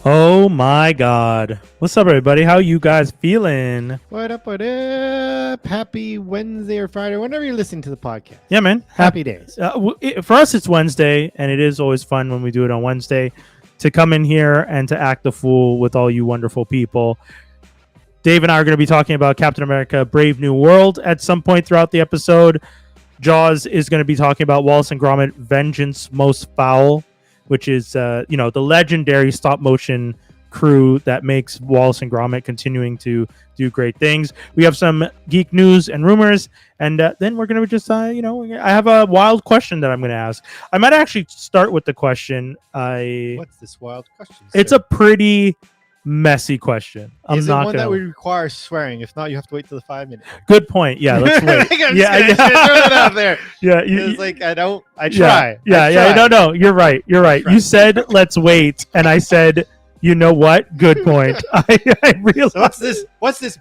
Oh my God. What's up, everybody? How you guys feeling? What up, what up? Happy Wednesday or Friday, whenever you're listening to the podcast. Yeah, man. Happy days. For us, it's Wednesday, and it is always fun when we do it on Wednesday to come in here and to act the fool with all you wonderful people. Dave and I are going to be talking about Captain America Brave New World at some point throughout the episode. Jaws is going to be talking about Wallace and Gromit Vengeance Most Fowl, which is, the legendary stop motion crew that makes Wallace and Gromit continuing to do great things. We have some geek news and rumors, and then we're going to just, I have a wild question that I'm going to ask. I might actually start with the question. What's this wild question, sir? It's a pretty messy question. Is it one that would require swearing? If not, you have to wait till the 5 minutes. Good point. Yeah, let's wait. yeah, throw that out there. Yeah, it's like I try. No, you're right. You said let's wait, and I said, you know what? Good point. I realized. So what's this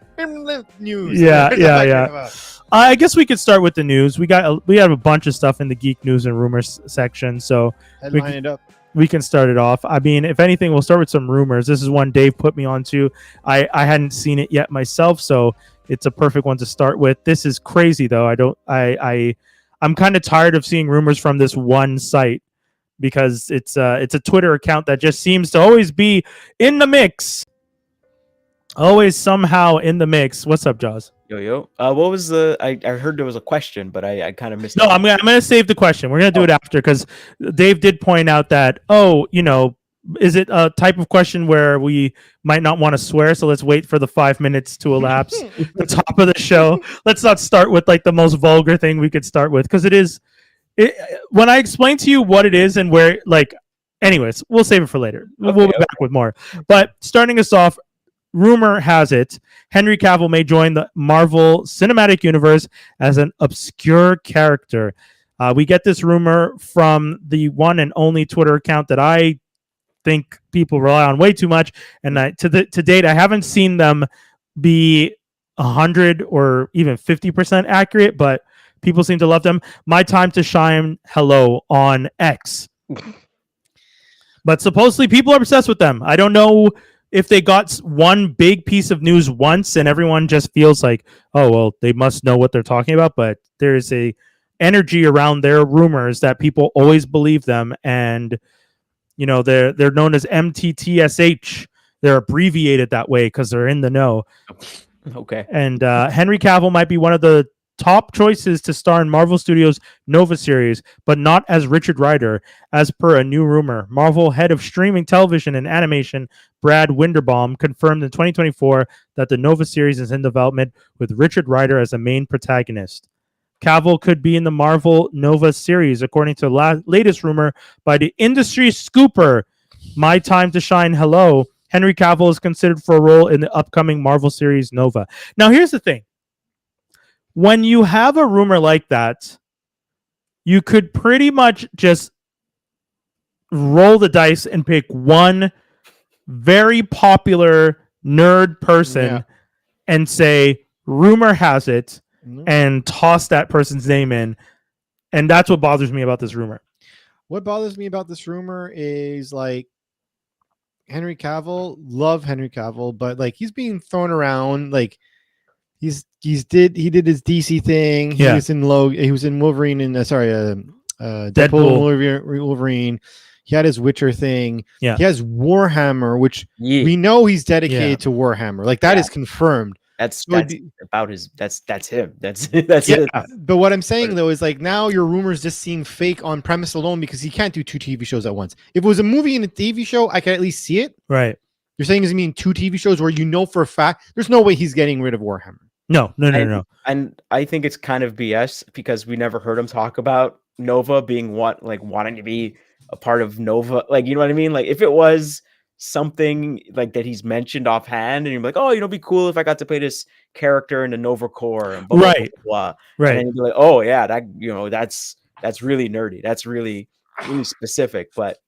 news? Yeah. I guess we could start with the news. We have a bunch of stuff in the geek news and rumors section, so headline it up. We can start it off. I mean, if anything, we'll start with some rumors. This is one Dave put me onto. I hadn't seen it yet myself, so it's a perfect one to start with. This is crazy, though. I'm kind of tired of seeing rumors from this one site because it's a Twitter account that just seems to always be in the mix. Always somehow in the mix. What's up, Jaws? Yo. What was the? I heard there was a question, but I kind of missed. No, I'm gonna save the question. We're gonna do it after because Dave did point out that is it a type of question where we might not want to swear? So let's wait for the 5 minutes to elapse. The top of the show. Let's not start with like the most vulgar thing we could start with because it is. When I explain to you what it is and where, anyways, we'll save it for later. We'll be back with more. But starting us off. Rumor has it Henry Cavill may join the Marvel Cinematic Universe as an obscure character. We get this rumor from the one and only Twitter account that I think people rely on way too much. And to date, I haven't seen them be 100 or even 50% accurate, but people seem to love them. My Time to Shine, hello, on X. But supposedly people are obsessed with them. I don't know if they got one big piece of news once and everyone just feels like, oh, well, they must know what they're talking about. But there's a energy around their rumors that people always believe them. And, they're known as MTTSH. They're abbreviated that way because they're in the know. Okay. And Henry Cavill might be one of the top choices to star in Marvel Studios' Nova series, but not as Richard Rider, as per a new rumor. Marvel head of streaming television and animation, Brad Winderbaum, confirmed in 2024 that the Nova series is in development with Richard Rider as the main protagonist. Cavill could be in the Marvel Nova series, according to the latest rumor by the industry scooper, My Time to Shine, hello. Henry Cavill is considered for a role in the upcoming Marvel series Nova. Now, here's the thing. When you have a rumor like that, you could pretty much just roll the dice and pick one very popular nerd person and say, rumor has it, and toss that person's name in. And that's what bothers me about this rumor. What bothers me about this rumor is Henry Cavill, love Henry Cavill, but he's being thrown around he did his DC thing. He was in Wolverine and Deadpool Wolverine. He had his Witcher thing. Yeah. He has Warhammer, which we know he's dedicated to Warhammer. That is confirmed. That's him. That's it. But what I'm saying though is now your rumors just seem fake on premise alone because he can't do two TV shows at once. If it was a movie and a TV show, I could at least see it. Right. You're saying does it mean two TV shows where for a fact there's no way he's getting rid of Warhammer? No. And I think it's kind of BS because we never heard him talk about Nova being wanting to be a part of Nova. You know what I mean? If it was something that he's mentioned offhand and you're like, oh, it'd be cool if I got to play this character in the Nova Corps and blah, blah, blah, blah. Right. And you'd be like, oh yeah, that's really nerdy. That's really, really specific, but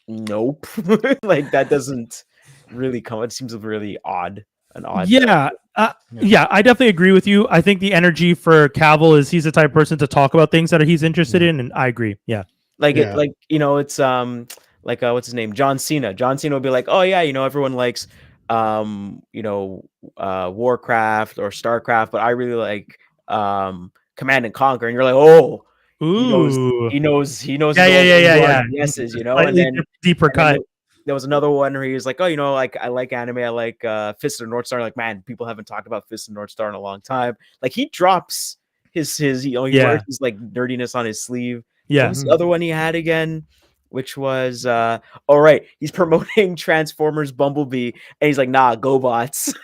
nope. That doesn't really come. It seems really odd. Yeah, I definitely agree with you. I think the energy for Cavill is he's the type of person to talk about things that he's interested in, and I agree. Yeah, it's what's his name, John Cena. John Cena would be like, oh yeah, everyone likes Warcraft or Starcraft, but I really like Command and Conquer, and you're like, oh, Ooh. he knows Yeah. yeses, and Slightly then deeper cut. there was another one where he was like, oh, like I like anime, I like Fist of the North Star. Like, man, people haven't talked about Fist of the North Star in a long time. Like, he drops his he wears his like nerdiness on his sleeve. Yeah. What was the other one he had again? Which was he's promoting Transformers Bumblebee, and he's like, nah, GoBots.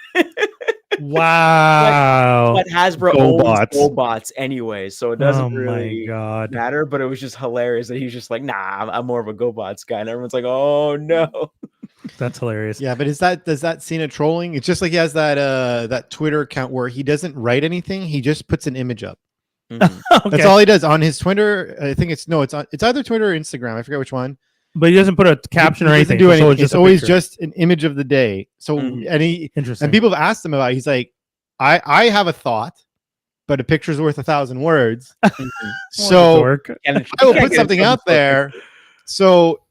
Wow. But Hasbro owns GoBots anyway, so it doesn't really matter. But it was just hilarious that he's just like, nah, I'm more of a GoBots guy, and everyone's like, oh no. That's hilarious. Yeah, but does that Cena trolling? It's just like he has that Twitter account where he doesn't write anything; he just puts an image up. Mhm. Okay. That's all he does on his Twitter. I think it's either Twitter or Instagram. I forget which one. But he doesn't put a caption or anything. Do anything. It's It's always just an image of the day. So Interesting. and people have asked him about it. He's like, I have a thought, but a picture's worth 1,000 words. So I will put something out there. So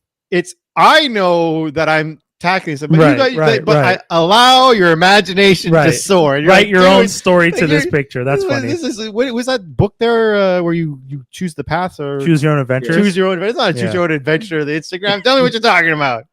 I know that I'm tackling something, but I allow your imagination to soar. Write your own story to this picture. That's funny. What was that book there where you choose the path or choose your own adventure? Choose your own adventure. It's not a choose your own adventure. The Instagram. Tell me what you're talking about.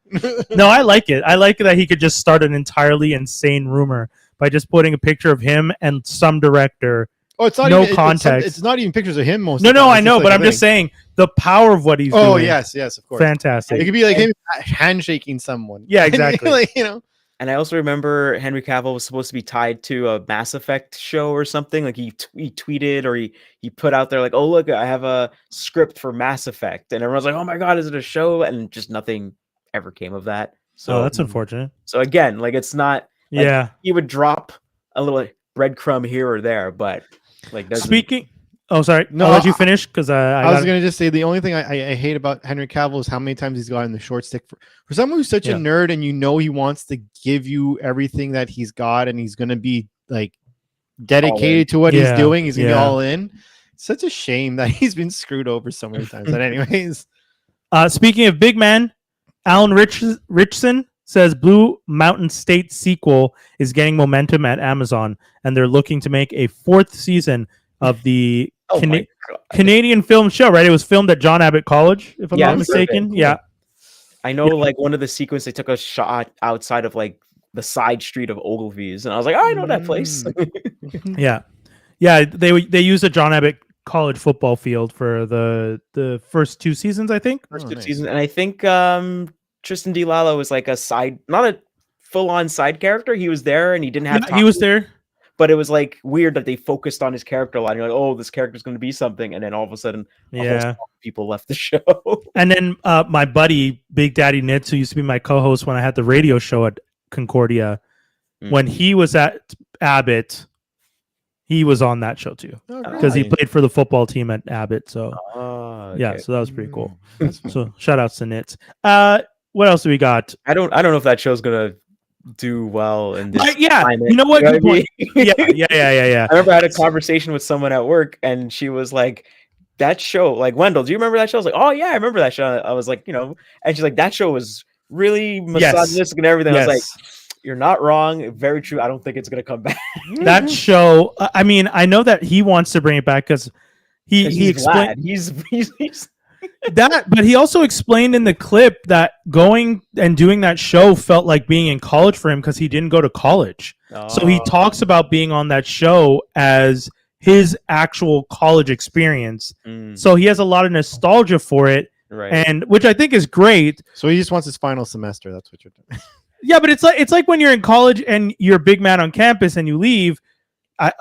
No, I like it. I like that he could just start an entirely insane rumor by just putting a picture of him and some director. Oh, it's not no even, context. It's not even pictures of him. No, I know, but I'm just saying the power of what he's doing. Oh, yes, of course. Fantastic. It could be like him handshaking someone. Yeah, exactly. And I also remember Henry Cavill was supposed to be tied to a Mass Effect show or something. Like he tweeted or he put out there like, oh, look, I have a script for Mass Effect. And everyone's like, oh my God, is it a show? And just nothing ever came of that. So that's unfortunate. So again, like it's not, he would drop a little breadcrumb here or there, but like speaking. Oh, sorry. No, I'll let you finish because I was going to just say the only thing I hate about Henry Cavill is how many times he's gotten the short stick for someone who's such a nerd, and he wants to give you everything that he's got, and he's going to be like dedicated to what he's doing. He's going to be all in. It's such a shame that he's been screwed over so many times. But anyways, speaking of big man, Alan Richson says Blue Mountain State sequel is getting momentum at Amazon, and they're looking to make a 4th season of the Canadian film show, right? It was filmed at John Abbott College, if I'm not mistaken. Cool. Yeah. I know like one of the sequences they took a shot outside of like the side street of Ogilvy's, and I was like, oh, I know that place. Yeah. They used a John Abbott College football field for the first 2 seasons, I think. First 2 seasons. And I think Tristan D. Lalo was like not a full-on side character. He was there and he didn't have he was there. But it was like weird that they focused on his character a lot. You're like, oh, this character's going to be something, and then all of a sudden, people left the show. And then my buddy Big Daddy Nitz, who used to be my co-host when I had the radio show at Concordia, when he was at Abbott, he was on that show too because he played for the football team at Abbott. So so that was pretty cool. So shout outs to Nitz. What else do we got? I don't know if that show's gonna do well in this climate. You know what? Good point. Yeah. I remember I had a conversation with someone at work, and she was like, that show, like, Wendel, do you remember that show? I was like, oh yeah, I remember that show. I was like, and she's like, that show was really misogynistic and everything. I was like, you're not wrong. Very true. I don't think it's gonna come back. That show, I mean, I know that he wants to bring it back because he explained he's that, but he also explained in the clip that going and doing that show felt like being in college for him because he didn't go to college. So he talks about being on that show as his actual college experience. So he has a lot of nostalgia for it, and which I think is great. So he just wants his final semester. That's what you're doing. Yeah, but it's like when you're in college and you're a big man on campus and you leave.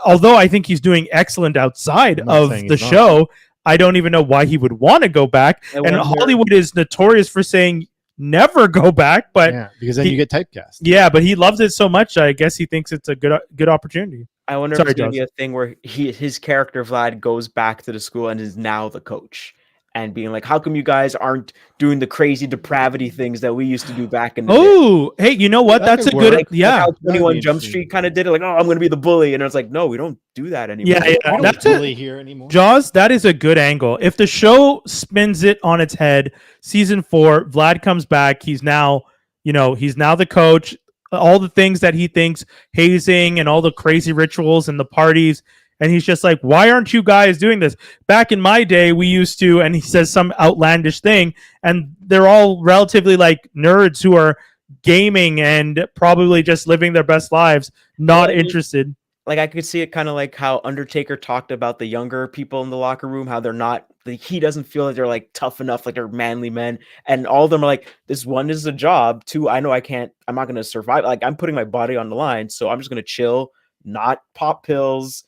Although I think he's doing excellent outside of the show, I don't even know why he would want to go back. And Hollywood is notorious for saying never go back, but because then you get typecast. Yeah, but he loves it so much. I guess he thinks it's a good opportunity. I wonder if it's going to be a thing where his character Vlad goes back to the school and is now the coach, and being like, how come you guys aren't doing the crazy depravity things that we used to do back in the day? Oh, hey, you know what? That That's a could good, work. yeah. Like how That'd be 21 Jump interesting. Street kind of did it, like, oh, I'm gonna be the bully, and it's like, no, we don't do that anymore. Yeah, We don't that's bully it. here anymore. Jaws, that is a good angle. If the show spins it on its head, season 4, Vlad comes back. He's now, he's now the coach. All the things that he thinks, hazing and all the crazy rituals and the parties. And he's just like, why aren't you guys doing this? Back in my day, we used to, and he says some outlandish thing, and they're all relatively like nerds who are gaming and probably just living their best lives, not Well, I mean, interested. like I could see it kind of like how Undertaker talked about the younger people in the locker room, how they're not, like, he doesn't feel like they're like tough enough, like they're manly men, and all of them are like, this one is a job, two, I know I'm not gonna survive, like I'm putting my body on the line, so I'm just gonna chill, not pop pills,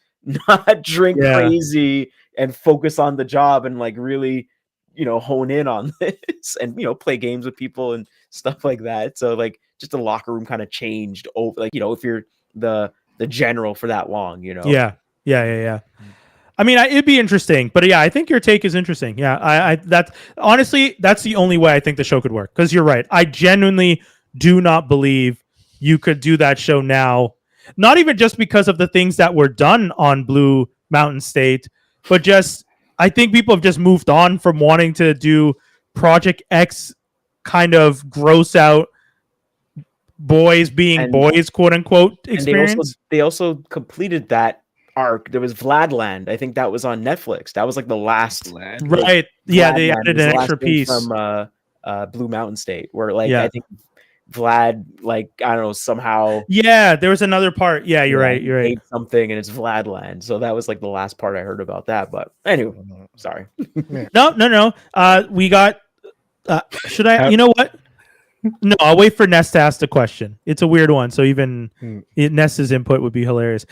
not drink Yeah. crazy, and focus on the job and like really, hone in on this and play games with people and stuff like that. So like just the locker room kind of changed over, like if you're the general for that long, Yeah. I mean, it'd be interesting, but yeah, I think your take is interesting. Yeah, that's honestly, that's the only way I think the show could work. Because you're right, I genuinely do not believe you could do that show now. Not even just because of the things that were done on Blue Mountain State, but just I think people have just moved on from wanting to do Project X kind of gross out boys being And- boys, quote unquote, And experience. they also completed that arc. There was Vladland. I think that was on Netflix. That was like the last. Right. Yeah, they Vladland added was an the last extra thing piece. from Blue Mountain State, where like Yeah. I think Vlad, like I don't know, somehow Yeah, there was another part. Yeah, you're right. You're right. made something, and it's Vladland. So that was like the last part I heard about that. But anyway, sorry. No. We got. Should I? Have- You know what? No, I'll wait for Ness to ask the question. It's a weird one, so even Ness's input would be hilarious.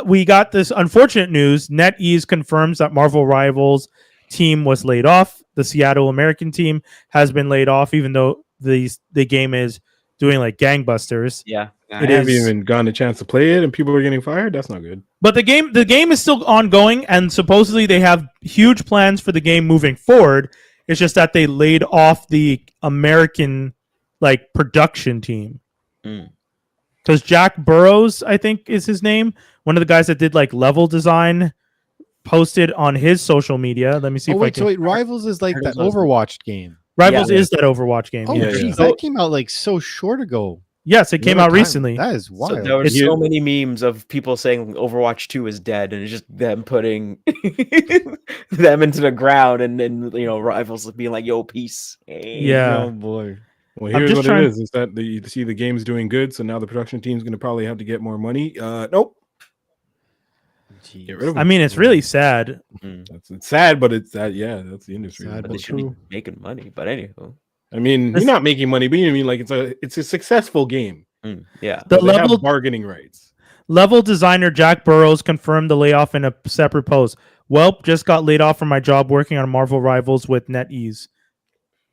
We got this unfortunate news. NetEase confirms that Marvel Rivals team was laid off. The Seattle American team has been laid off, even though the game is doing like gangbusters. Yeah. I It haven't is- even gotten a chance to play it, and people are getting fired. That's not good. But the game is still ongoing, and supposedly they have huge plans for the game moving forward. It's just that they laid off the American like production team. Mm. Because Jack Burrows, I think is his name, one of the guys that did like level design, posted on his social media. Let me see Oh if I wait, can. so wait, Rivals is like Heard that of those. Overwatch game. Rivals Yeah. is that Overwatch game. Oh, Yeah. geez, So- that came out like so short ago. Yes, it came What out time- recently. That is So wild. there were It's- so many memes of people saying Overwatch 2 is dead, and it's just them putting them into the ground, and then Rivals being like, "Yo, peace." Hey. Yeah. Oh boy. Well, I'm here's just what trying- it is: that you see the game's doing good, so now the production team's going to probably have to get more money. Nope, get rid of them. I mean, it's really sad. It's sad, but it's that. Yeah, that's the industry. Sad, But they That's should be true. making money. But anywho, I mean, This- you're not making money, but you know what I mean, like it's a successful game. yeah. The But they have level bargaining rights. level designer Jack Burrows confirmed the layoff in a separate post. Welp just got laid off from my job working on Marvel Rivals with NetEase.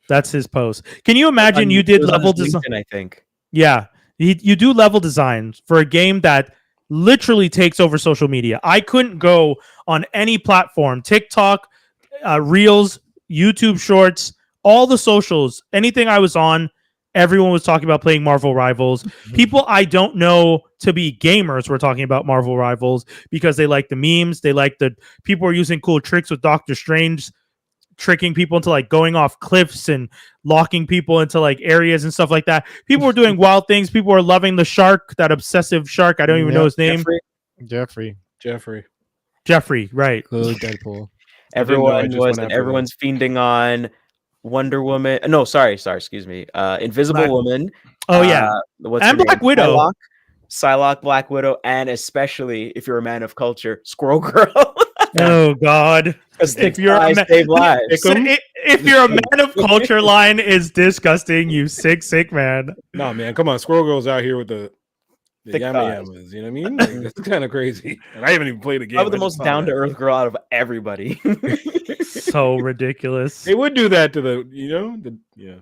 That's his post. Can you imagine you It did was on level his design? LinkedIn, I think. Yeah, you do level designs for a game that literally takes over social media. I couldn't go on any platform, TikTok, Reels, YouTube Shorts, all the socials, anything I was on, everyone was talking about playing Marvel Rivals. People I don't know to be gamers were talking about Marvel Rivals because they like the memes. They like the people were using cool tricks with Doctor Strange, tricking people into like going off cliffs and locking people into like areas and stuff like that. People were doing wild things. People were loving the shark, that obsessive shark. I don't even know his name. Jeffrey. Jeffrey, right. Good Deadpool. Everyone just was, went and after everyone's fiending on Wonder Woman. No, sorry, excuse me. Invisible Black- Woman. Oh yeah. What's And her name? Black Widow. Psylocke, Black Widow, and especially if you're a man of culture, Squirrel Girl. Oh God. Because If you're a man- save lives. So if you're a man of culture, line is disgusting. You sick man. No, man, come on, Squirrel Girl's out here with the Thick yama thighs. yamas. You know what I mean? Like, that's kind of crazy. And I haven't even played the game. Probably the I just most saw down to that. earth girl out of everybody. So ridiculous. They would do that to the, yeah.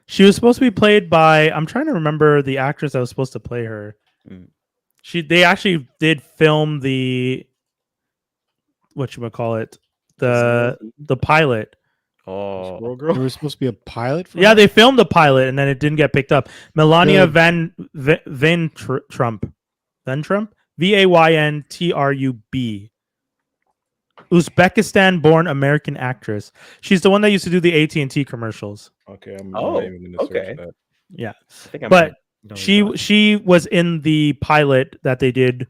She was supposed to be played by. I'm trying to remember the actress that was supposed to play her. Mm. They actually did film the whatchamacallit, the pilot Oh, Squirrel There Girl. was supposed to be a pilot for Yeah, her? they filmed the pilot and then it didn't get picked up. Melania Good. Van Trump. VayntruB. Uzbekistan-born American actress. She's the one that used to do the AT&T commercials. Okay, I'm Oh, not even gonna okay. search that. Yeah. I think I But might know she was in the pilot that they did,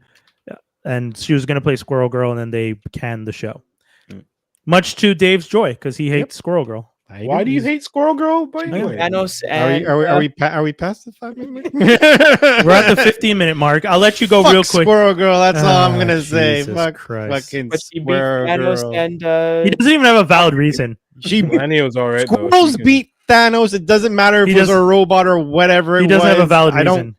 and she was going to play Squirrel Girl, and then they canned the show. Mm. Much to Dave's joy, because he hates Squirrel Girl. Why do you hate Squirrel Girl? By the way? Thanos Are and we past the 5 minute? We're at the 15-minute mark. I'll let you go Fuck real quick. Squirrel Girl. That's all I'm gonna say. Jesus Fuck Christ. fucking but he beat Squirrel Thanos Girl. and He doesn't even have a valid reason. She Melania was all right. though. Squirrels She can- beat Thanos. It doesn't matter if He it was a doesn't- robot or whatever. He it doesn't have a was. valid I don't. reason.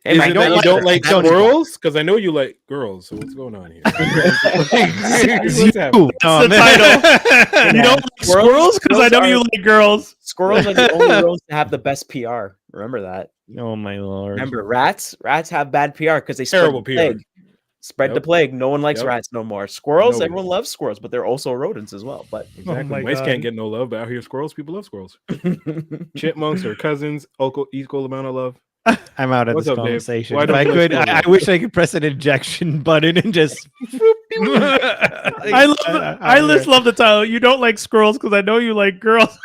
Hey, Is man, it that you like don't her. like I don't- squirrels? Because I know you like girls. So what's going on here? It's What's happening? That's the title. You don't like squirrels? Because I know you like girls. Squirrels are the only ones to have the best PR. Remember that. Oh my lord! Remember, rats have bad PR because they Terrible spread the plague. Spread the Yep. plague. No one likes Yep. rats no more. Squirrels, No. everyone loves squirrels, but they're also rodents as well. But Exactly. my Mice God. can't get no love, but out here, squirrels, people love squirrels. Chipmunks are cousins, equal amount of love. I'm out of What's this up, Dave? conversation. Why If don't I you like could, squirrels? I wish I could press an ejection button and just. I just love the title. You don't like squirrels because I know you like girls.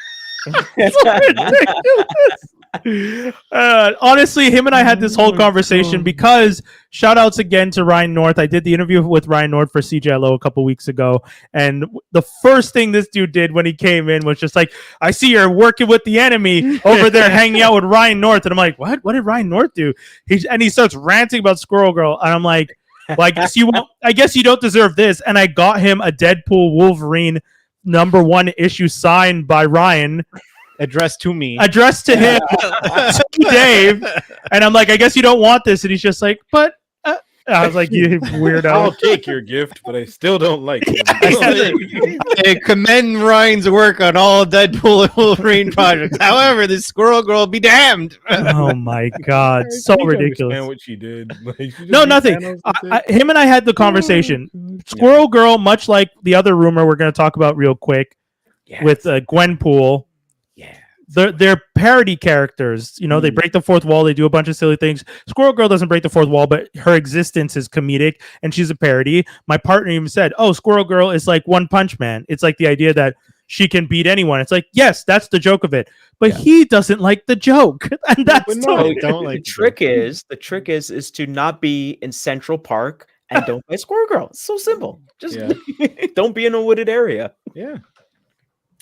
Honestly, him and I had this whole conversation because shout outs again to Ryan North. I did the interview with Ryan North for CJLO a couple weeks ago, and the first thing this dude did when he came in was just like, "I see you're working with the enemy over there, hanging out with Ryan North," and I'm like, "What? What did Ryan North do?" He starts ranting about Squirrel Girl, and I'm like, "Well, I guess you won't. I guess you don't deserve this." And I got him a Deadpool Wolverine #1 issue signed by Ryan, addressed to me. addressed to him, to Dave, and I'm like, I guess you don't want this, and he's just like, but I was like, you I'll weirdo. take your gift, but I still don't like it. I commend Ryan's work on all Deadpool and Wolverine projects. However, this Squirrel Girl be damned. Oh my god, so You understand ridiculous. what she did. Like, she just No, beat nothing. Thanos, that's it? Him and I had the conversation. Squirrel Girl, much like the other rumor we're going to talk about real quick with Gwenpool. yeah. They're parody characters. You know, they break the fourth wall. They do a bunch of silly things. Squirrel Girl doesn't break the fourth wall, but her existence is comedic, and she's a parody. My partner even said, "Oh, Squirrel Girl is like One Punch Man. It's like the idea that she can beat anyone." It's like, yes, that's the joke of it, but he doesn't like the joke, and that's but no, totally- don't The like trick is to not be in Central Park and don't play Squirrel Girl. It's so simple. Just don't be in a wooded area. Yeah.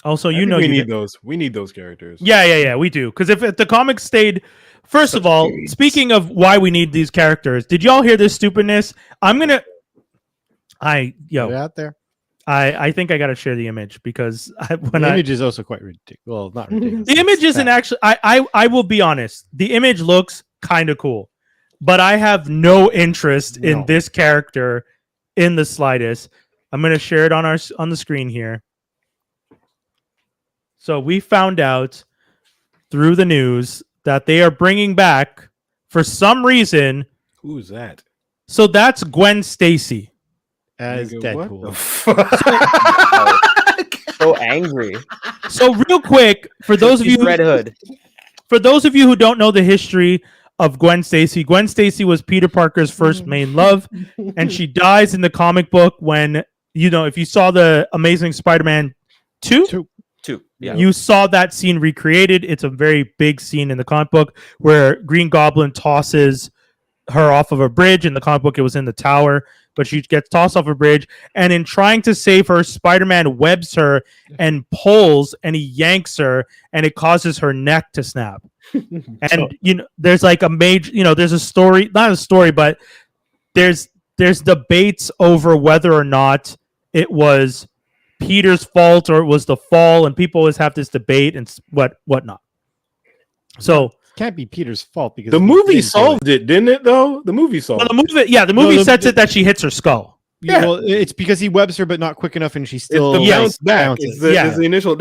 Also, I you think know, we you need those. We need those characters. Yeah, we do. Because if the comics stayed, first of all, speaking of why we need these characters, did y'all hear this stupidness? Put it out there. I think I gotta share the image because The image is also quite ridiculous. Well, not ridiculous. the image It's isn't bad. actually. I will be honest. The image looks kind of cool, but I have no interest in No. this character in the slightest. I'm gonna share it on the screen here. So we found out through the news that they are bringing back, for some reason. Who's that? So that's Gwen Stacy. as Nigga, what Deadpool. the fuck? So angry. So real quick, for those of She's you Red Hood. who don't know the history of Gwen Stacy was Peter Parker's first main love, and she dies in the comic book when, you know, if you saw the Amazing Spider-Man 2, Two. Yeah. you saw that scene recreated. It's a very big scene in the comic book where Green Goblin tosses her off of a bridge. In the comic book, it was in the tower, but she gets tossed off a bridge. And in trying to save her, Spider-Man webs her and pulls, and he yanks her, and it causes her neck to snap. And you know, there's like a major, you know, there's a story, not a story, but there's debates over whether or not it was Peter's fault or it was the fall, and people always have this debate and whatnot. So Can't be Peter's fault because The he movie didn't do solved it, didn't it? Though the movie solved. the movie No, sets it that she hits her skull. it. Yeah. Well, it's because he webs her, but not quick enough, and she It's still the bounce back. bounces. It's the, Yeah. it's the initial.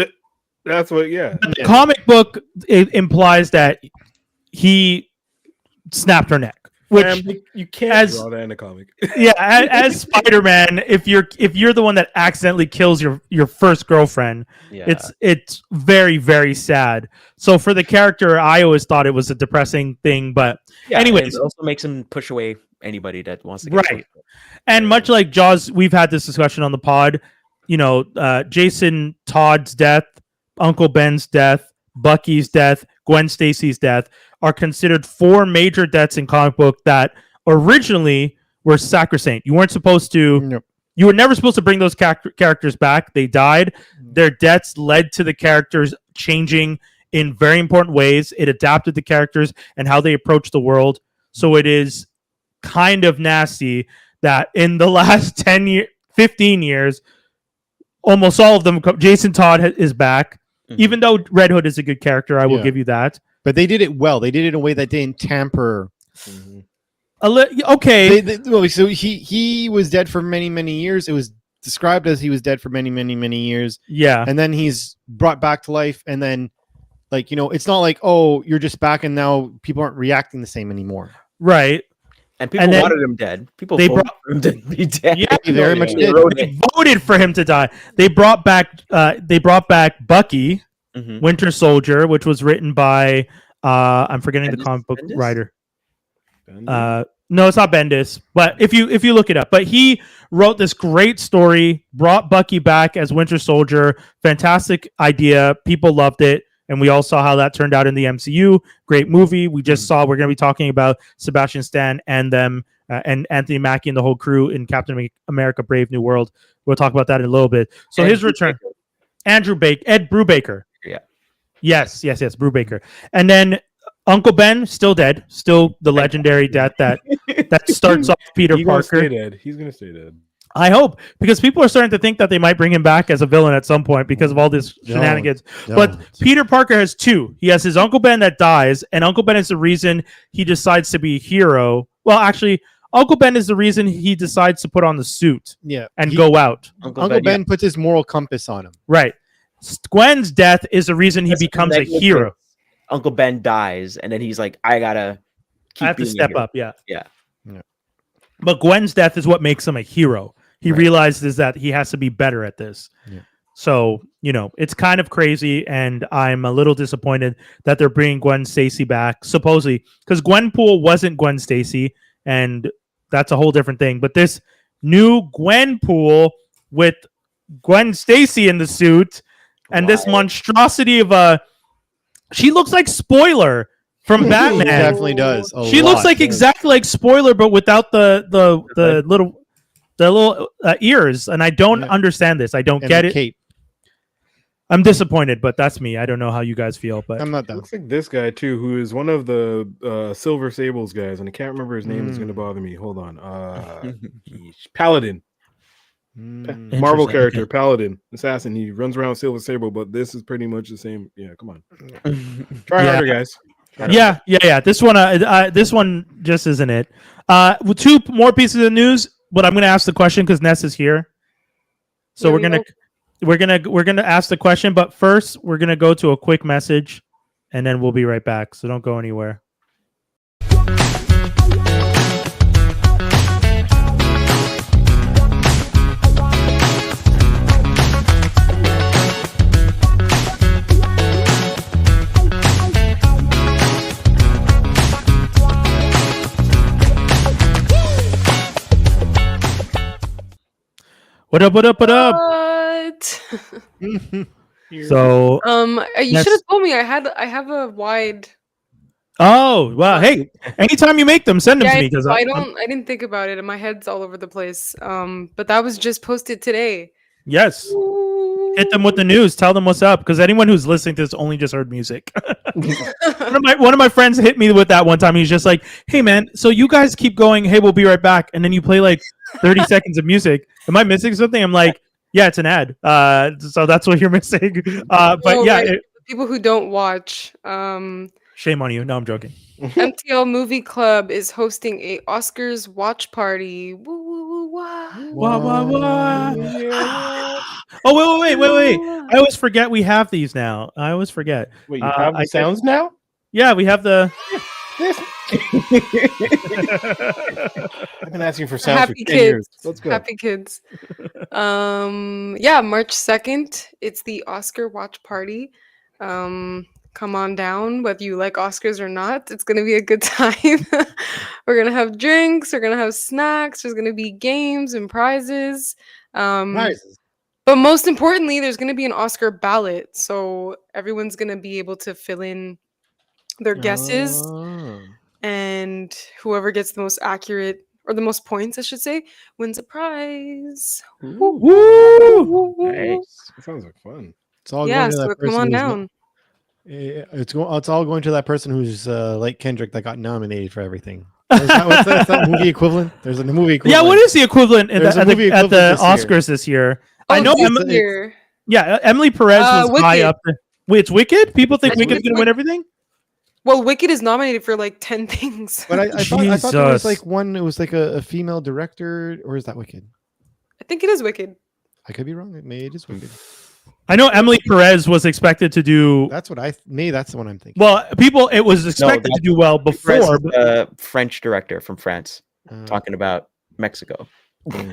That's what. Yeah. The comic book, it implies that he snapped her neck. which you can't as- draw that in a comic. yeah, as Spider-Man, if you're the one that accidentally kills your first girlfriend, Yeah. it's very, very sad. So for the character, I always thought it was a depressing thing, but Yeah, anyways. it also makes him push away anybody that wants to get Right. And much like Jaws, we've had this discussion on the pod. Jason Todd's death, Uncle Ben's death, Bucky's death, Gwen Stacy's death are considered 4 major deaths in comic book that originally were sacrosanct. You weren't supposed to. Nope. You were never supposed to bring those characters back. They died. Their deaths led to the characters changing in very important ways. It adapted the characters and how they approach the world. So it is kind of nasty that in the last 15 years, almost all of them, Jason Todd is back. Mhm. Even though Red Hood is a good character, I will Yeah. give you that. But they did it well. They did it in a way that didn't tamper. Okay. So he was dead for many, many years. It was described as he was dead for many, many, many years. Yeah. And then he's brought back to life. And then, it's not like, oh, you're just back and now people aren't reacting the same anymore. Right. And people then wanted him dead. People they voted for him to be dead. Yeah, They very much They did. wrote They it. voted for him to die. They brought back Bucky, Mhm. Winter Soldier, which was written by I'm forgetting the Bendis? comic book Bendis? writer. No, it's not Bendis, but if you look it up, but he wrote this great story, brought Bucky back as Winter Soldier. Fantastic idea. People loved it. And we all saw how that turned out in the MCU. Great movie. We just saw, we're going to be talking about Sebastian Stan and them and Anthony Mackie and the whole crew in Captain America Brave New World. We'll talk about that in a little bit. So Ed his return. Ed Brubaker. Yeah. Yes, Brubaker. And then Uncle Ben, still dead. Still the legendary death that starts off Peter He's gonna Parker. stay dead. He's gonna stay dead. I hope, because people are starting to think that they might bring him back as a villain at some point because of all this shenanigans. But Peter Parker has 2. He has his Uncle Ben that dies, and Uncle Ben is the reason he decides to be a hero. Well, actually, Uncle Ben is the reason he decides to put on the suit and go out. Uncle Ben puts his moral compass on him. Right. Gwen's death is the reason he becomes a hero. Uncle Ben dies, and then he's like, I gotta keep I have to being a step hero. up, yeah. Yeah. But Gwen's death is what makes him a hero. He realizes that he has to be better at this. Yeah. So, it's kind of crazy, and I'm a little disappointed that they're bringing Gwen Stacy back, supposedly, because Gwenpool wasn't Gwen Stacy, and that's a whole different thing. But this new Gwenpool with Gwen Stacy in the suit and this monstrosity of she looks like Spoiler from She Batman. definitely does. She looks like exactly like Spoiler, but without the little ears, and I don't understand this. I don't get it. Cape. I'm disappointed, but that's me. I don't know how you guys feel, but I'm not It done. looks like this guy too, who is one of the Silver Sables guys, and I can't remember his name. It's going to bother me. Hold on. Paladin, Mm. Marvel Interesting. character, Paladin, assassin. He runs around with Silver Sable, but this is pretty much the same. Yeah, come on, try Yeah. harder, guys. Try harder. Yeah. This one just isn't it. With 2 more pieces of news, but I'm going to ask the question because Ness is here. So There we're gonna ask the question, but first we're gonna go to a quick message, and then we'll be right back. So don't go anywhere. What up? What? So, You That's- should have told me. I have a wide. oh well, hey, anytime you make them, send them to me because I didn't think about it, and my head's all over the place. But that was just posted today. yes, hit them with the news. Tell them what's up because anyone who's listening to this only just heard music. one of my friends hit me with that one time. He's just like, "Hey man, so you guys keep going. Hey, we'll be right back," and then you play like 30 seconds of music. Am I missing something? I'm like, yeah, it's an ad. So that's what you're missing. But Oh, yeah, right. People who don't watch. shame on you. No, I'm joking. MTL Movie Club is hosting a Oscars watch party. Woo, woo, woo, wah. Wah, wah, wah. Oh wait! I always forget we have these now. I always forget. Wait, you have I the sounds now? Yeah, we have the. I've been asking for sounds Happy for 10 years. kids. Let's go. Happy kids. Yeah, March 2nd. It's the Oscar watch party. Come on down, whether you like Oscars or not. It's gonna be a good time. We're gonna have drinks, we're gonna have snacks, there's gonna be games and prizes. Prizes. But most importantly, there's gonna be an Oscar ballot. So everyone's gonna be able to fill in their guesses. Oh. And whoever gets the most accurate or the most points, I should say, wins a prize. Woo! Nice. That sounds like fun. It's all Yeah, going to so that come person on who's not- down. It's all going to that person who's like Kendrick that got nominated for everything. What's that movie equivalent? There's a movie equivalent. Yeah, what is the equivalent There's a at movie the equivalent this year. Oscars this year? I Oh, know this Emily. year. Yeah, Emily Perez was high Wicked. up. Wait, it's Wicked? People think It's Wicked's going to win everything? Well, Wicked is nominated for like 10 things. But I thought there was Jesus. like one. It was like a female director, or is that Wicked? I think it is Wicked. I could be wrong. Maybe it is Wicked. I know Emily Perez was expected to do That's what maybe that's the one I'm thinking. well. People, it was expected to that's- do well Perez before. is But, a French director from France Uh, talking about Mexico.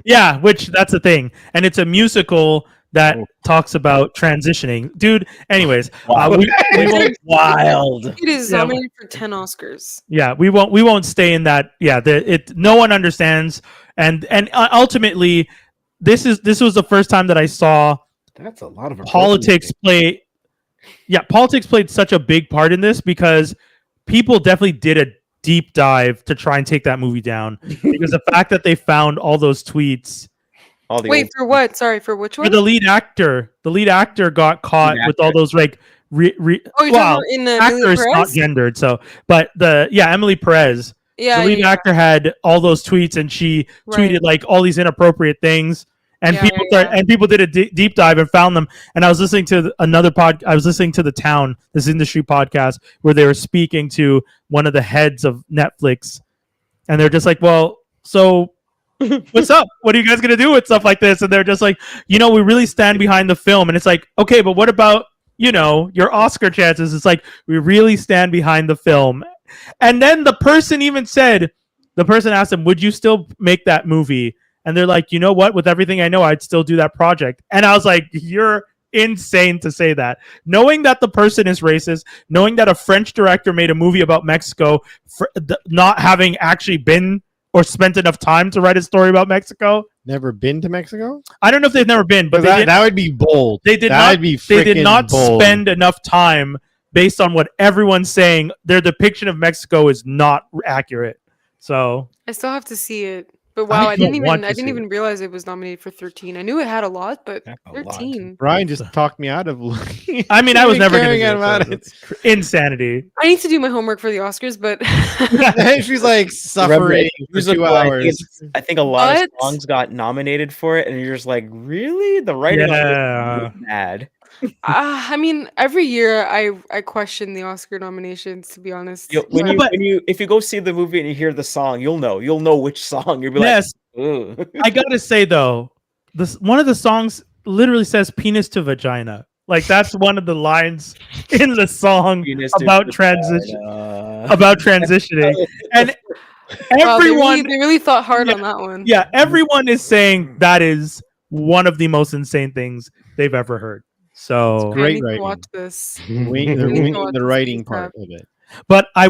yeah, which that's the thing, and it's a musical that Oh. talks about transitioning, dude. Anyways, Wow. we won't. Wild. It is Yeah. nominated for 10 Oscars. Yeah, we won't stay in that. Yeah, no one understands, and ultimately, this was the first time that I saw That's a lot of politics play. Yeah, politics played such a big part in this because people definitely did a deep dive to try and take that movie down because the fact that they found all those tweets All the Wait, old- for what? Sorry, for which for one? the lead actor got caught Lead with all those like Oh, you're well, talking about in actor is not Perez? gendered, so but Emily Perez, Yeah, the lead yeah, actor had all those tweets and she Right. tweeted like all these inappropriate things and Yeah, people did a deep dive and found them. And I was listening to I was listening to The Town, this industry podcast, where they were speaking to one of the heads of Netflix, and they're just like, well, so what's up? What are you guys gonna do with stuff like this? And they're just like, we really stand behind the film. And it's like, okay, but what about your Oscar chances? It's like, we really stand behind the film. And then the person asked him, would you still make that movie? And they're like, you know what? With everything I know, I'd still do that project. And I was like, you're insane to say that. Knowing that the person is racist, knowing that a French director made a movie about Mexico, not having actually been or spent enough time to write a story about Mexico. Never been to Mexico? I don't know if they've never been, but that would be bold. they did That'd not. be They did freaking not bold. spend enough time based on what everyone's saying. Their depiction of Mexico is not accurate. So I still have to see it. But wow, I don't didn't want to even see it. realize it was nominated for 13. I knew it had a lot, but That's a lot. 13. Brian just talked me out of looking. I mean, I was never going caring to about do it. So it's insanity. I need to do my homework for the Oscars, but She's like suffering Remember, for musical, 2 I think hours. it's- I think a lot of What? songs got nominated for it, and you're just like, really? The writing Yeah. on this is bad. I mean, every year I question the Oscar nominations. To be honest, If you go see the movie and you hear the song, you'll know which song. You'll be Yes, like, ugh. I gotta say though, one of the songs literally says "penis to vagina." Like that's one of the lines in the song Penis to about vagina. about transitioning, and Wow, everyone, they really thought hard Yeah. on that one. yeah, everyone is saying that is one of the most insane things they've ever heard. So, I Great need to writing. watch this. They're We need to winging watch the this writing ASAP. part of it. but I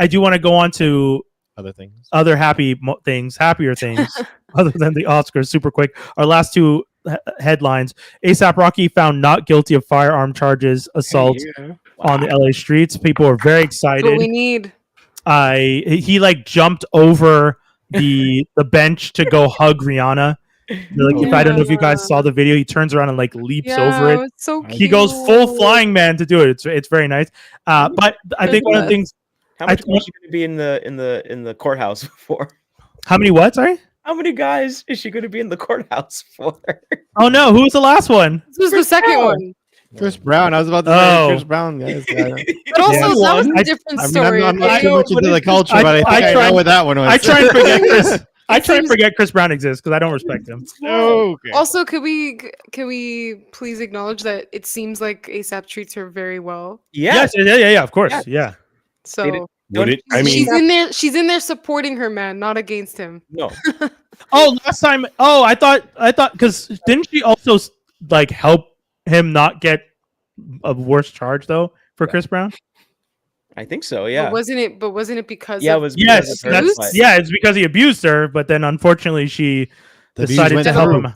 do want to go on to Other things. other happier things, other than the Oscars. Super quick, our last two headlines: ASAP Rocky found not guilty of firearm charges, assault Yeah. on the LA streets. People are very That's what excited. we need. He like jumped over the bench to go hug Rihanna. Like, if I don't know if you guys saw the video, he turns around and like leaps over it. It's so He goes full cute. flying man to do it. It's very nice. But I think one of the things. How I much think- is she going to be in the courthouse for? How many what? Sorry. How many guys is she going to be in the courthouse for? Oh no! Who was the last one? This was the second Brown. one. Chris Brown. I was about to say Oh. Chris Brown. Guys. But also, Yeah. that was I- a different I mean, story. I'm not okay? too much into the culture, I- but I think I I, try- know what that one was. I try and forget Chris. I It try and seems- forget Chris Brown exists because I don't respect him. Okay. Also, can we please acknowledge that it seems like ASAP treats her very well? Yeah. Yes, yeah, of course, Yes. yeah. So Would it? I mean, she's in there. She's in there supporting her man, not against him. No, Oh, last time. Oh, I thought because didn't she also like help him not get a worse charge though for Chris Brown? I think so. Yeah. But wasn't it because? Yeah, it of was Yes, because of her, that's but- yeah. It's because he abused her, but then unfortunately she The views decided went to help through. him.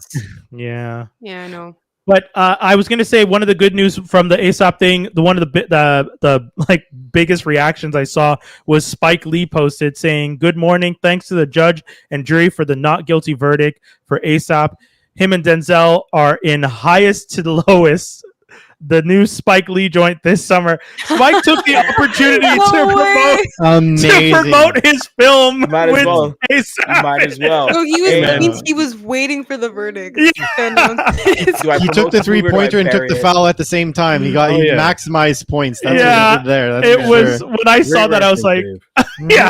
Yeah. Yeah, I know. But I was gonna say one of the good news from the Aesop thing, one of the like biggest reactions I saw was Spike Lee posted saying, "Good morning, thanks to the judge and jury for the not guilty verdict for Aesop. Him and Denzel are in highest to the lowest. The new Spike Lee joint this summer. Spike took the opportunity to promote his film Might as with well. A$AP. Might as well. So Hey, he was waiting for the verdict. Yeah. to announce it. Do I He promote took the this movie or do I 3-pointer and took bury the it? foul at the same time. He got Oh, he yeah. maximized points. That's Yeah, what he did there. That's It for was sure. when I saw Great that I was like, reference, Dave. yeah.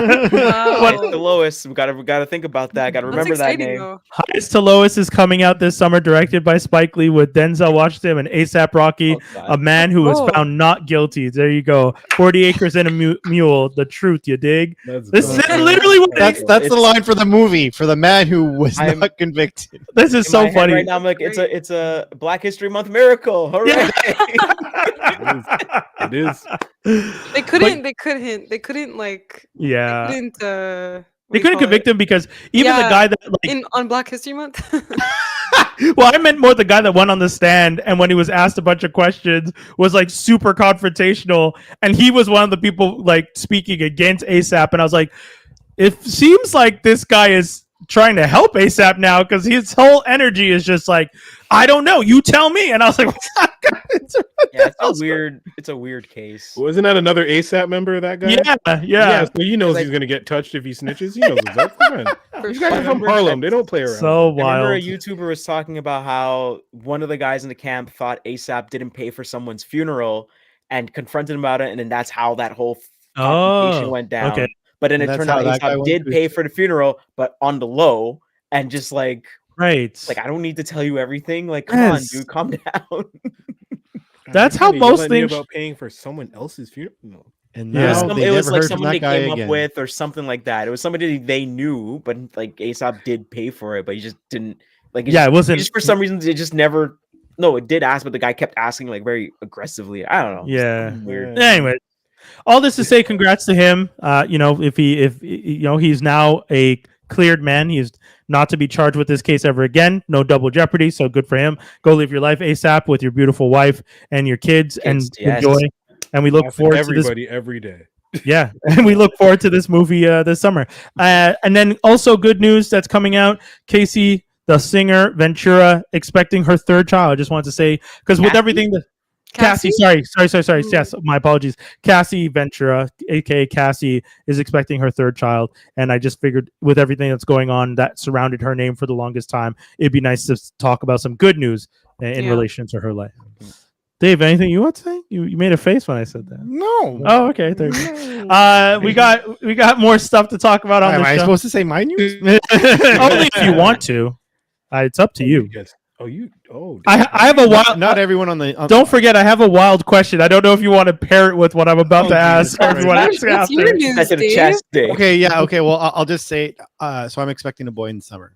Wow. It's the lowest. We gotta think about that. Gotta That's remember that exciting, name. though. Highest to Lowest is coming out this summer, directed by Spike Lee with Denzel Washington and A$AP Rocky, Oh, God. a man who was Whoa. found not guilty. There you go. 40 acres and a mule. The truth, you dig? Let's This go. is literally what That's the line for the movie for the man who was I'm- not convicted. This is In so my head funny. right now. I'm like, it's a Black History Month miracle. Hooray! It is. They couldn't like. Yeah. They couldn't. They couldn't convict him because even the Yeah. guy that like on Black History Month. well, I meant more the guy that went on the stand and when he was asked a bunch of questions was like super confrontational, and he was one of the people like speaking against A$AP, and I was like, it seems like this guy is trying to help A$AP now because his whole energy is just like, I don't know, you tell me, and I was like, Yeah, it's a weird case. Wasn't that another ASAP member of that guy? yeah. So he knows Like- he's gonna get touched if he snitches. He knows what's up. Come on. For These guys are sure. from Harlem. They don't play around. So I remember a wild. YouTuber was talking about how one of the guys in the camp thought A$AP didn't pay for someone's funeral and confronted him about it, and then that's how that whole confrontation went down. okay. But then it And turned that's out how that guy A$AP went did too. pay for the funeral, but on the low, and just like Right. I don't need to tell you everything. Like, come on, Yes. dude, calm down. That's how You're gonna yell most at me things- about paying for someone else's funeral. No. And Yeah. now they It was never like heard from someone that they guy came again. up with or something like that. It was somebody they knew, but like A$AP did pay for it, but he just didn't like. Yeah, it wasn't. Just for some reason, it just never. No, it did ask, but the guy kept asking like very aggressively. I don't know. Yeah. Weird. Anyway, all this to say, congrats to him. You know, if he's now a cleared man, he's not to be charged with this case ever again. No double jeopardy. So good for him. Go live your life A$AP with your beautiful wife and your kids, and yes. enjoy. And we look Laugh at forward to this. everybody every day. Yeah, and we look forward to this movie this summer. And then also good news that's coming out: Casey, the singer Ventura, expecting her third child. I just wanted to say because with Cassie? everything that. Cassie, sorry. Yes, my apologies. Cassie Ventura, aka Cassie, is expecting her third child, and I just figured with everything that's going on that surrounded her name for the longest time, it'd be nice to talk about some good news in Yeah. relation to her life. Dave, anything you want to say? You made a face when I said that. No. Oh, okay. There you go. We got more stuff to talk about on Am the I show. supposed to say my news? Only if you want to. It's up to you. Yes. Oh, you. Oh. I have a wild. Not everyone on the. Don't forget, I have a wild question. I don't know if you want to pair it with what I'm about to ask, or if you want to ask What's your after. news, That's a Dave? chest day. Okay, yeah, okay. Well, I'll just say. So I'm expecting a boy in the summer.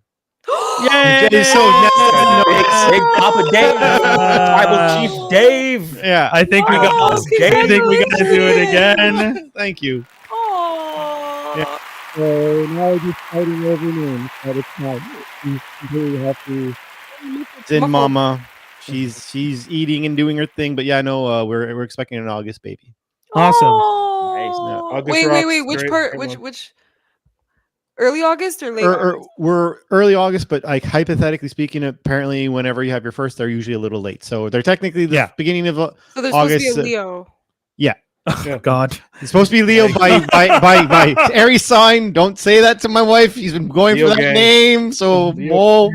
Yay! Jay, so now- Big Papa Dave, Tribal Chief Dave. Yeah. I think we got. Oh, I think we got to do it again. Thank you. Aw. Yeah. So now we're just fighting over names, but it's not. You completely have to. It's in Mama. She's eating and doing her thing, but yeah, no, we're expecting an August baby. Awesome. Oh. August Wait. rocks. Which Great. part? Come on. Which? Early August or late August? We're early August, but like hypothetically speaking, apparently whenever you have your first, they're usually a little late. So they're technically the beginning of. So there's supposed to be a August, Leo. Oh, God. It's supposed to be Leo by Aries sign. Don't say that to my wife. She's been going Leo for that gang. name. So Leo.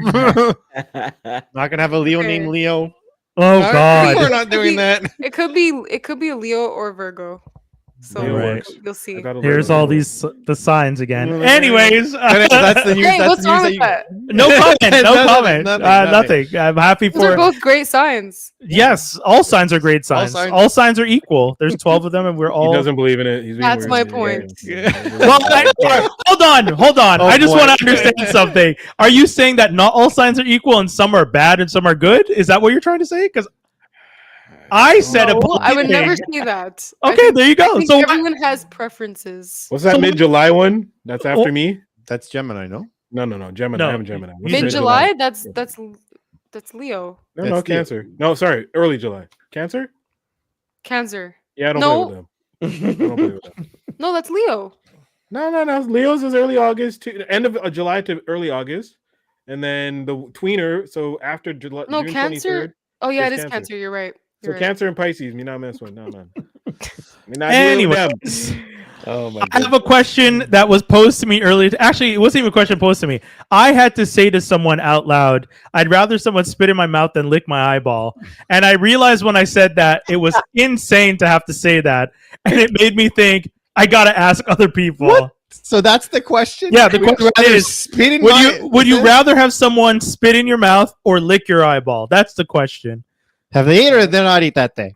not gonna have a Leo Okay. named Leo. Oh, We're God. not doing that. It could be a Leo or Virgo. So Right. you'll see. Here's all these the signs again. Mm. Anyways, That's the news. Hey, that's what's the wrong news with that? no comment. No Nothing, comment. nothing. Nothing. I'm happy Those are for. both great signs. Yes, all signs are great signs. signs- All signs are equal. There's 12 of them, and we're He all. doesn't believe in it. He's being That's weird. my Yeah. point. Well, hold on. Oh, I just boy. want to understand something. Are you saying that not all signs are equal and some are bad and some are good? Is that what you're trying to say? Because I said a No, I would thing. never say that. I Okay, think- there you I go. think So everyone has preferences. What's that So- mid-July one? That's after me. That's Gemini, no? No, Gemini. No, I'm Gemini. What's he's Mid-July? That's Leo. No, That's the- Cancer. No, sorry, early July. Cancer? Cancer. Yeah, I don't No. play with them. I don't play with them. No, that's Leo. No. Leo's is early August to end of July to early August, and then the tweener. So after July, No, June Cancer. 23rd. Oh yeah, it It's is Cancer. Cancer. You're right. So You're right. Cancer and Pisces, me not mess with. No, man. Me not dealing with anyways, them. Oh my I have a question that was posed to me earlier. Actually, it wasn't even a question posed to me. I had to say to someone out loud, I'd rather someone spit in my mouth than lick my eyeball. And I realized when I said that, it was insane to have to say that. And it made me think, I got to ask other people. What? So that's the question. Yeah, the Would you question rather is, spit in Would my- would you rather have someone spit in your mouth or lick your eyeball? That's the question. have they eaten or they're not eat that day?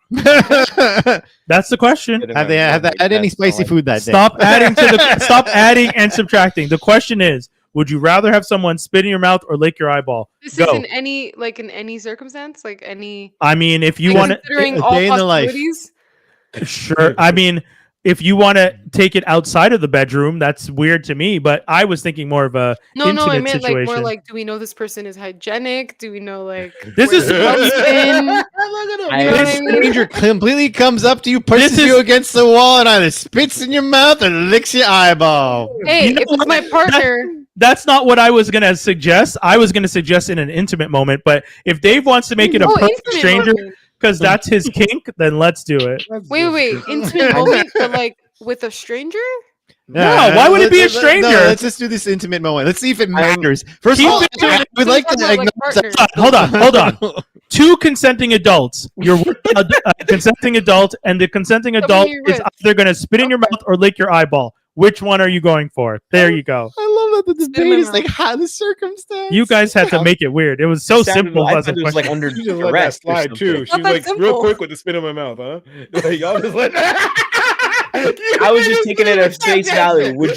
That's the question. have they had any spicy food that day? Stop adding and subtracting. The question is, would you rather have someone spit in your mouth or lick your eyeball? This Go. is in any circumstance, like any. I mean, if you like, want to, considering a all day in the life. possibilities. sure. I mean, if you want to take it outside of the bedroom, that's weird to me. But I was thinking more of a No, I intimate meant like situation. more like, do we know this person is hygienic? Do we know like This where is- the blood's been? I- You know what I mean? Stranger completely comes up to you, pushes This is- you against the wall, and either spits in your mouth or licks your eyeball. Hey, You know if it's my what? partner, That's not what I was gonna suggest. I was gonna suggest in an intimate moment. But if Dave wants to make it a perfect intimate stranger moment. because that's his kink, then let's do it. Wait, intimate moment, but like with a stranger? No, why would it be a let's- stranger? No, let's just do this intimate moment. Let's see if it matters. First of Keep all, it to I would like to Talking about, like, acknowledge partners. Hold on. Two consenting adults. You're with a consenting adult, and the consenting But adult when you're is with- either going to spit in your mouth or lick your eyeball. Which one are you going for? There you go. I love that the Spit in my debate is mouth. like how the circumstance. You guys had to make it weird. It was so simple. I as a thought it was like question. under You just let that arrest or slide something. too. She's Not that like real simple. quick with the spit in my mouth, huh? Like, y'all just let. I was just taking it at face value. Would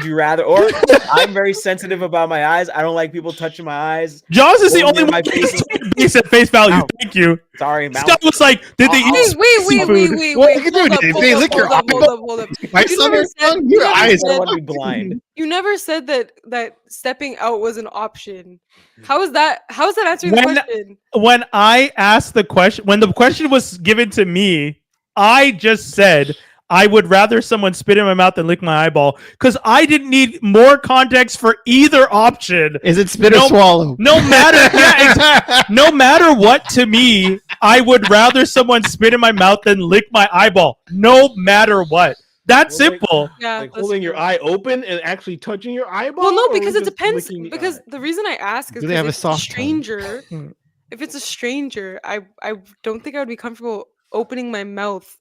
you rather? Or I'm very sensitive about my eyes. I don't like people touching my eyes. Jaws is the Or only near my one face. that base at face value. Ow. Thank you. Sorry, mouth. Scott was like, did they eat seafood? What you can do, Dave? They lick your Hold up. My You son never is said- young, you your never eyes. I don't said- want to be blind. You never said that stepping out was an option. How is that answering the When- question? When I asked the question, when the question was given to me, I just said I would rather someone spit in my mouth than lick my eyeball because I didn't need more context for either option. Is it spit No- or swallow? No matter, no matter what, to me, I would rather someone spit in my mouth than lick my eyeball. No matter what. That's Well, like- simple. Yeah, Like that's holding your true. eye open and actually touching your eyeball. Well, no, or because it just depends. licking the Because eye? the reason I ask is Do they have because a if it's soft tongue? stranger, if it's a stranger, I don't think I would be comfortable opening my mouth.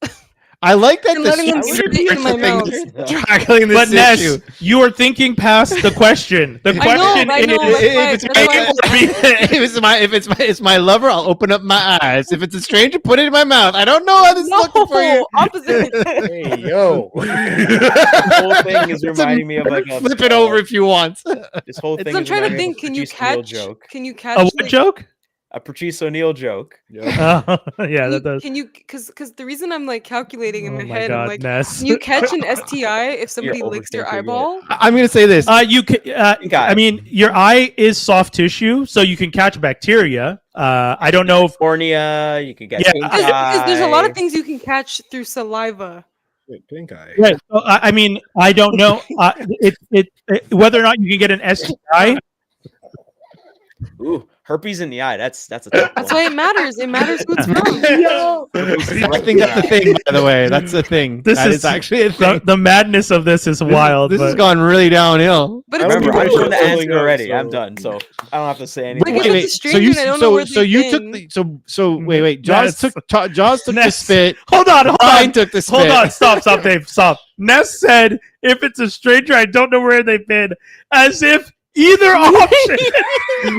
I like that And the letting them stranger spit in my person mouth. is tackling this But Ness, issue. you are thinking past the question. The I know, question I know, is, that's why- that's why- If it's my lover, I'll open up my eyes. If it's a stranger, put it in my mouth. I don't know how this is looking for you. No, opposite. Hey yo. This whole thing is reminding me of like a Flip it over if you want. This whole thing. So I'm is trying to reminding me think. of a Can you Patrice O'Neal catch? joke? Can you catch? a what like, joke? A Patrice O'Neal joke. Yeah. Oh, yeah, that does. Can you? Because the reason I'm like calculating in Oh my my head, I'm God, like, Ness. can you catch an STI if somebody licks your overthinking it. eyeball? I'm going to say this. You can. Pink eye. I mean, your eye is soft tissue, so you can catch bacteria. I don't know if. California, you could get Yeah, pink Because there's a lot of eye. things you can catch through saliva. Wait, pink eye. Right. So, I mean, I don't know whether or not you can get an STI. Ooh, herpes in the eye. That's a tough That's one. why it matters. It matters who it's from. I think that's the thing, by the way. That's the thing. This That is is actually a thing. the madness of this is wild. This has but- gone really downhill. But it's Remember, I cool. showed the Filling answer up, already. I'm so- done, so I don't have to say anything. Like, if it's a stranger and I don't know where so they've you took been. the so wait. Jaws Ness. took Jaws took the Ness. spit. Hold on. Ryan took the spit. Hold on, stop, Dave, stop. Ness said, if it's a stranger, I don't know where they've been, as if either option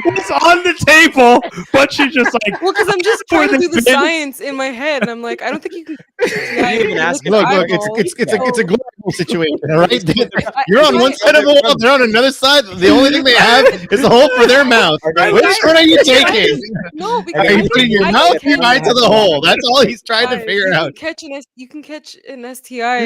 was on the table, but she's just like, Well, because I'm just Where trying to do the they've been. science in my head, and I'm like, I don't think you can. even ask Look, it's a global situation, all right? You're on one side of the wall, they're on another side. The only thing they have is the hole for their mouth. Which one are you taking? No, Are because you putting your I mouth can or your eye to the hole? That's all he's trying to Guys, figure out. You can catch an STI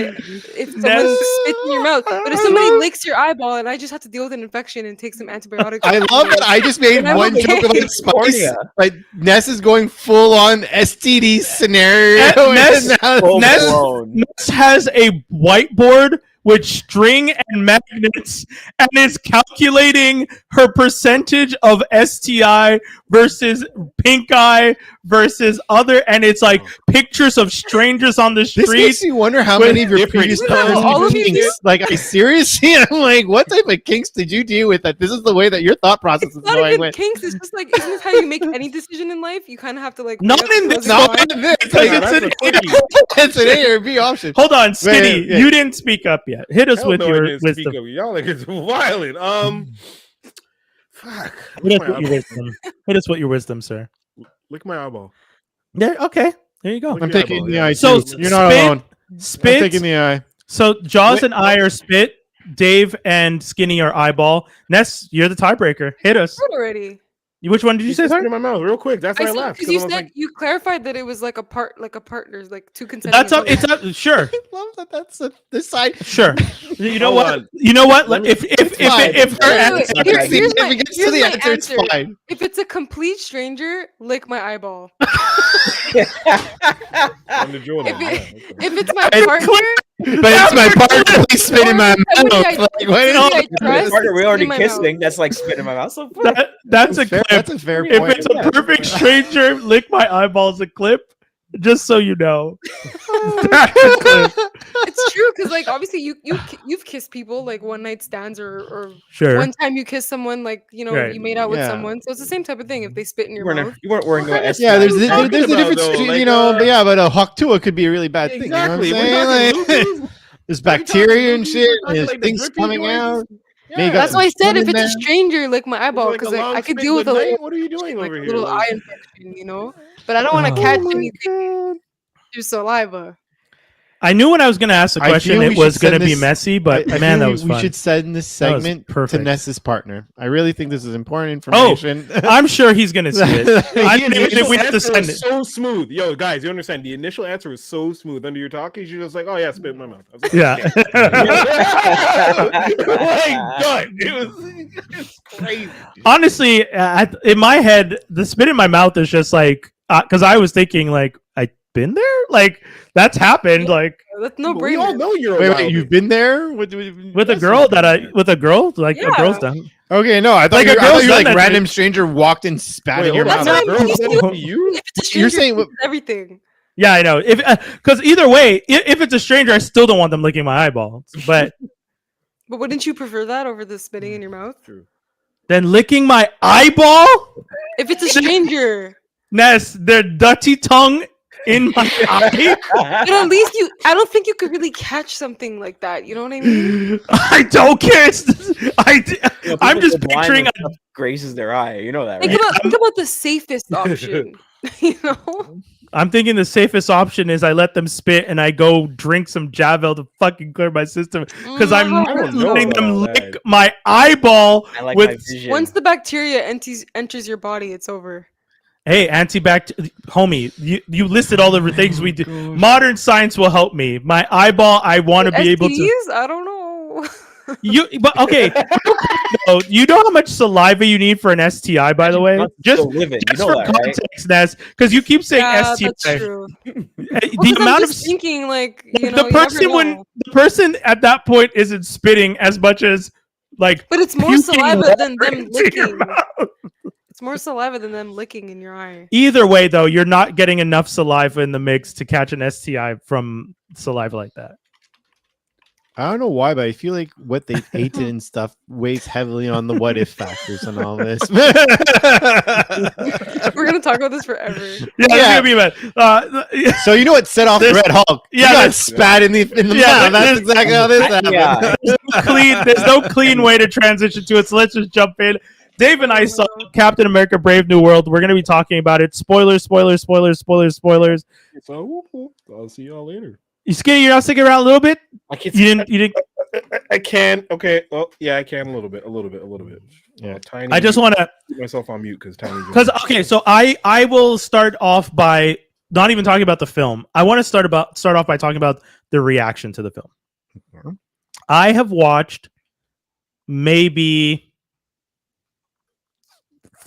if someone Ness. spits in your mouth. But if somebody licks your eyeball and I just have to deal with an infection and take some antibiotics. I love it. I just made And I'm one okay. joke about spice. Cornea. Like Ness is going full on STD scenario. Ness- and now- Full Ness- blown. Ness has a whiteboard with string and magnets and is calculating her percentage of STI versus pink eye versus other, and it's like pictures of strangers on the This makes street. you wonder how with many of your different previous stuff. partners All of you kinks. do? Like, I seriously, I'm like, what type of kinks did you deal with that? This is the way that your thought process It's is not going even with. kinks. It's just like, isn't this how you make any decision in life? You kind of have to like. Not weigh up in the this- pros and Not cons. this. Like, Like, it's that's an- a quickie. it's an A or B option. Hold on, Skinny, yeah. you didn't speak up yet. Hit us Hell with no, I your didn't speak wisdom. of it. Y'all like it's violent. Fuck. Hit Lick us my with your eyeball. wisdom. Hit us with your wisdom, sir. Lick my eyeball. Yeah, okay. There you go. Lick I'm your taking eyeball, the yeah. eye So, too. You're not spit- alone. I'm Spit. taking the eye. So Jaws Wait, and I are spit. Dave and Skinny are eyeball. Ness, you're the tiebreaker. Hit us. Good already. Which one did you say, Spit sir? in my mouth real quick. That's why I I laughed. because you I was said like, you clarified that it was like a partners, like two consenting. That's up. adults. It's up. Sure, I love that. That's this side. sure. You know Hold what? on. You know what? Let me- If fine. if her Wait, answer, wait, here- here's If my- it gets to here's the my answer, it's answer. fine. If it's a complete stranger, lick my eyeball. I'm the Jordan. If Yeah, it- okay. If it's my It's partner, But it's my partner. Please spit in my Somebody mouth. I- Like, what? somebody I trust, Partner, we're already in my mouth. kissing. That's like spit in my mouth. So that's a fair. clip. That's a fair If point. it's a perfect stranger, lick my eyeballs. A clip. Just so you know. That's a clip. It's true because like obviously you've kissed people like one night stands or Sure. one time you kiss someone like Right. you made out with Yeah. someone, so it's the same type of thing. If they spit in you your weren't, mouth, you weren't worrying about STI. Yeah, there's What are you talking a difference about, though? between Like, but yeah, but a Hawktua could be a really bad thing. Exactly. You know We're what I'm talking saying? loogies. Like, there's What are you talking bacteria and loogies? shit. We're talking There's like the things drippy coming joints. out. Yeah. Maybe that's why I got said if in it's a there. stranger, lick my eyeball Like a because long I could spit deal with a good night? little, What are you doing like over a here? little Like, eye infection, but I don't want to catch anything through saliva. I knew when I was going to ask the I question feel we it was should going to send be this- messy, but I man, feel that was we fun. should send this That was segment to perfect. Ness's partner. I really think this is important Oh, information. I'm sure he's going to see it. I The didn't even think initial we had to answer send was it. so smooth. Yo, guys, you understand? The initial answer was so smooth. Under your talking, you're just like, oh yeah, spit in my mouth. I was like, Yeah. like done. It's crazy. Honestly, in my head, the spit in my mouth is just like, because I was thinking like, I've been there? Like, that's happened. Yeah. Like, That's no We all brainer. know you're a Wait, wild you've been there with with a girl like a Yeah. girl's done. Okay, no, I thought Like, you a were, girl's done like that to random me. stranger walked and spat Wait, in your hold mouth. on. That's Girl not- said it to you? If it's a You're stranger, saying it's everything. Yeah, I know. If because either way, if it's a stranger, I still don't want them licking my eyeballs. But But wouldn't you prefer that over the spitting in your mouth? True. then licking my eyeball, If it's a stranger, Ness, their dirty tongue in my eye. but at least I don't think you could really catch something like that. You know what I mean? I don't care. I'm just People go blind picturing. when stuff grazes their eye. You know that, Think right? about the safest option. You know? I'm thinking the safest option is I let them spit and I go drink some Javel to fucking clear my system because I'm No. not I don't know letting about them that. lick my eyeball I like with. my vision. Once the bacteria enters your body, it's over. Hey, homie, you listed all the things we do. Modern science will help me. My eyeball, I want to be able to. STDs? I don't know. But okay, no, you know how much saliva you need for an STI, by the way. Not Just, still living. You just know for that, right? context, Ness, because you keep saying Yeah, STI. that's true. The I'm amount of just thinking, like, you know, the you never person know. the person at that point isn't spitting as much as like But it's more puking saliva than water them into your licking. mouth. It's more saliva than them licking in your eye. Either way, though, you're not getting enough saliva in the mix to catch an STI from saliva like that. I don't know why, but I feel like what they've eaten and stuff weighs heavily on the what if factors and all this. We're gonna talk about this forever. Yeah, Yeah. Gonna be bad. So you know what set off the There's- Red Hulk? yeah, He got there's- spat in the Yeah, mouth. That's exactly how this happened. Yeah. There's no clean way to transition to it, so let's just jump in. Dave and I saw Captain America: Brave New World. We're going to be talking about it. Spoilers. So I'll see y'all later. You skinny? You're not sticking around a little bit? I can. You didn't. I can. Okay. Oh, yeah, I can a little bit. Yeah. Tiny. I just want to, put myself on mute because Tiny. okay. So I will start off by not even talking about the film. I want to start off by talking about the reaction to the film. Mhm. I have watched maybe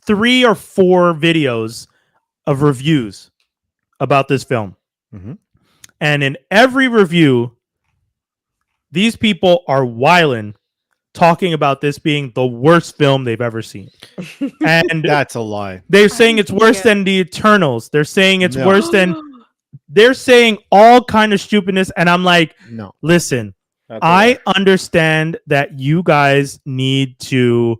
3 or 4 videos of reviews about this film. Mhm. And in every review, these people are wilding, talking about this being the worst film they've ever seen. And That's a lie. they're saying it's worse Yeah. than the Eternals. They're saying it's No. worse than, they're saying all kind of stupidness. And I'm like, No. listen, That's a I lie. understand that you guys need to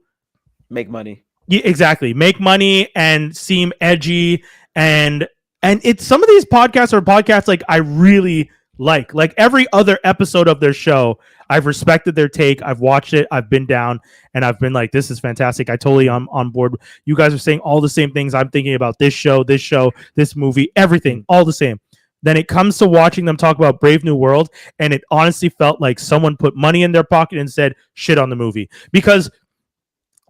Make money. exactly make money and seem edgy, and it's some of these podcasts are podcasts like I really like every other episode of their show. I've respected their take. I've watched it. I've been down and I've been like, this is fantastic. I totally am on board. You guys are saying all the same things I'm thinking about this show, this movie, everything, all the same. Then it comes to watching them talk about Brave New World, and it honestly felt like someone put money in their pocket and said shit on the movie, because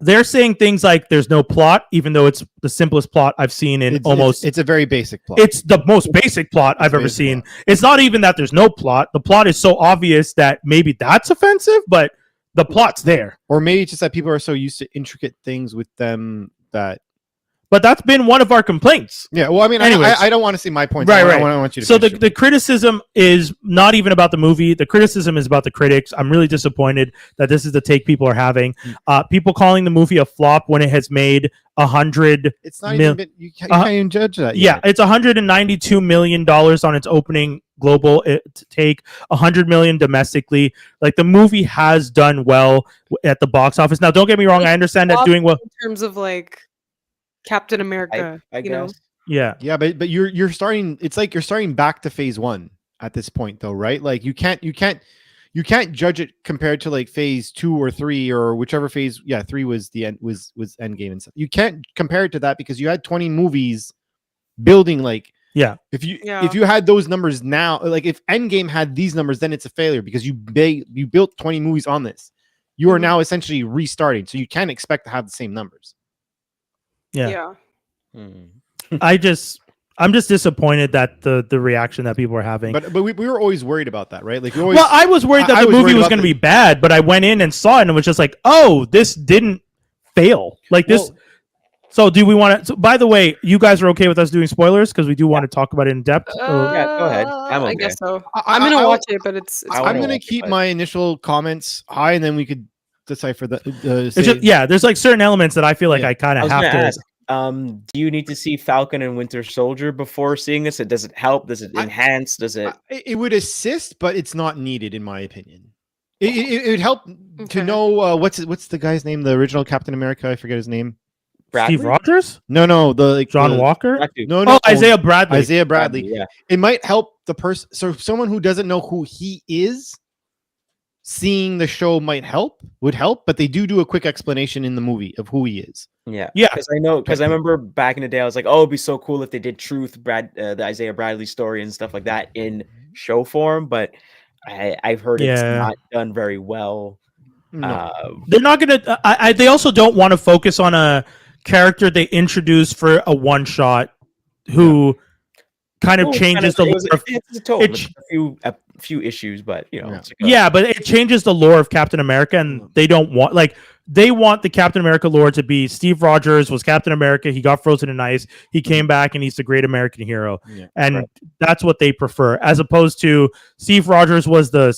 they're saying things like there's no plot, even though it's the simplest plot I've seen in almost. It's a very basic plot. It's the most basic plot I've ever basic seen. plot. It's not even that there's no plot. The plot is so obvious that maybe that's offensive, but the plot's there. Or maybe it's just that people are so used to intricate things with them that. But that's been one of our complaints. Yeah. Well, I mean, Anyways. I don't want to see my points. Right, I right. want you to. So finish it. the criticism is not even about the movie. The criticism is about the critics. I'm really disappointed that this is the take people are having. People calling the movie a flop when it has made 100. It's not mil- even. You can't even judge that. Yeah, yet. it's 192 million dollars on its opening global take, 100 million domestically. Like, the movie has done well at the box office. Now, don't get me wrong. I understand that Flop doing well. in terms of like Captain America. I you know, guess. Yeah. Yeah, but you're starting. It's like you're starting back to phase 1 at this point, though, right? Like you can't judge it compared to like phase 2 or 3 or whichever phase. Yeah, 3 was the end was Endgame and stuff. You can't compare it to that because you had 20 movies building. Like, Yeah. if you Yeah. if you had those numbers now, like if Endgame had these numbers, then it's a failure because you built 20 movies on this. You are Mhm. now essentially restarting, so you can't expect to have the same numbers. Yeah. yeah. Hmm. I'm just disappointed that the reaction that people are having. But we were always worried about that, right? Like we always. Well, I was worried that I the was movie worried was about going to the- be bad, but I went in and saw it and it was just like, oh, this didn't fail. Like this. Well- So do we want to? So, by the way, you guys are okay with us doing spoilers because we do want to talk about it in depth. Or- Yeah, go ahead. I'm I okay. guess so. I- I'm gonna I- watch it, but it's I I'm wanna fine. gonna watch it, keep but- my initial comments high, and then we could decipher the. It's just, yeah, there's like certain elements that I feel like Yeah. I kind I of was have gonna to. ask, do you need to see Falcon and Winter Soldier before seeing this? Does it help? Does it enhance? Does it? It would assist, but it's not needed in my opinion. It would help to Okay. know what's the guy's name, the original Captain America. I forget his name. Bradley? Steve Rogers, No, the John the, Walker. That dude. No, Isaiah Bradley. Isaiah Bradley. Yeah. It might help the person. So someone who doesn't know who he is, seeing the show would help. But they do a quick explanation in the movie of who he is. Yeah, Yeah. because I remember back in the day, I was like, oh, it'd be so cool if they did the Isaiah Bradley story and stuff like that in show form. But I've heard it's Yeah. not done very well. No. They're not gonna. They also don't want to focus on a character they introduced for a one shot, who kind of Well, changes kinda- the it was- lore. Of, it's a total, it it's ch- a few issues, but you know, Yeah. it's like yeah, but it changes the lore of Captain America, and they don't want they want the Captain America lore to be Steve Rogers was Captain America. He got frozen in ice. He came back, and he's the great American hero. Yeah. And Right. that's what they prefer, as opposed to Steve Rogers was the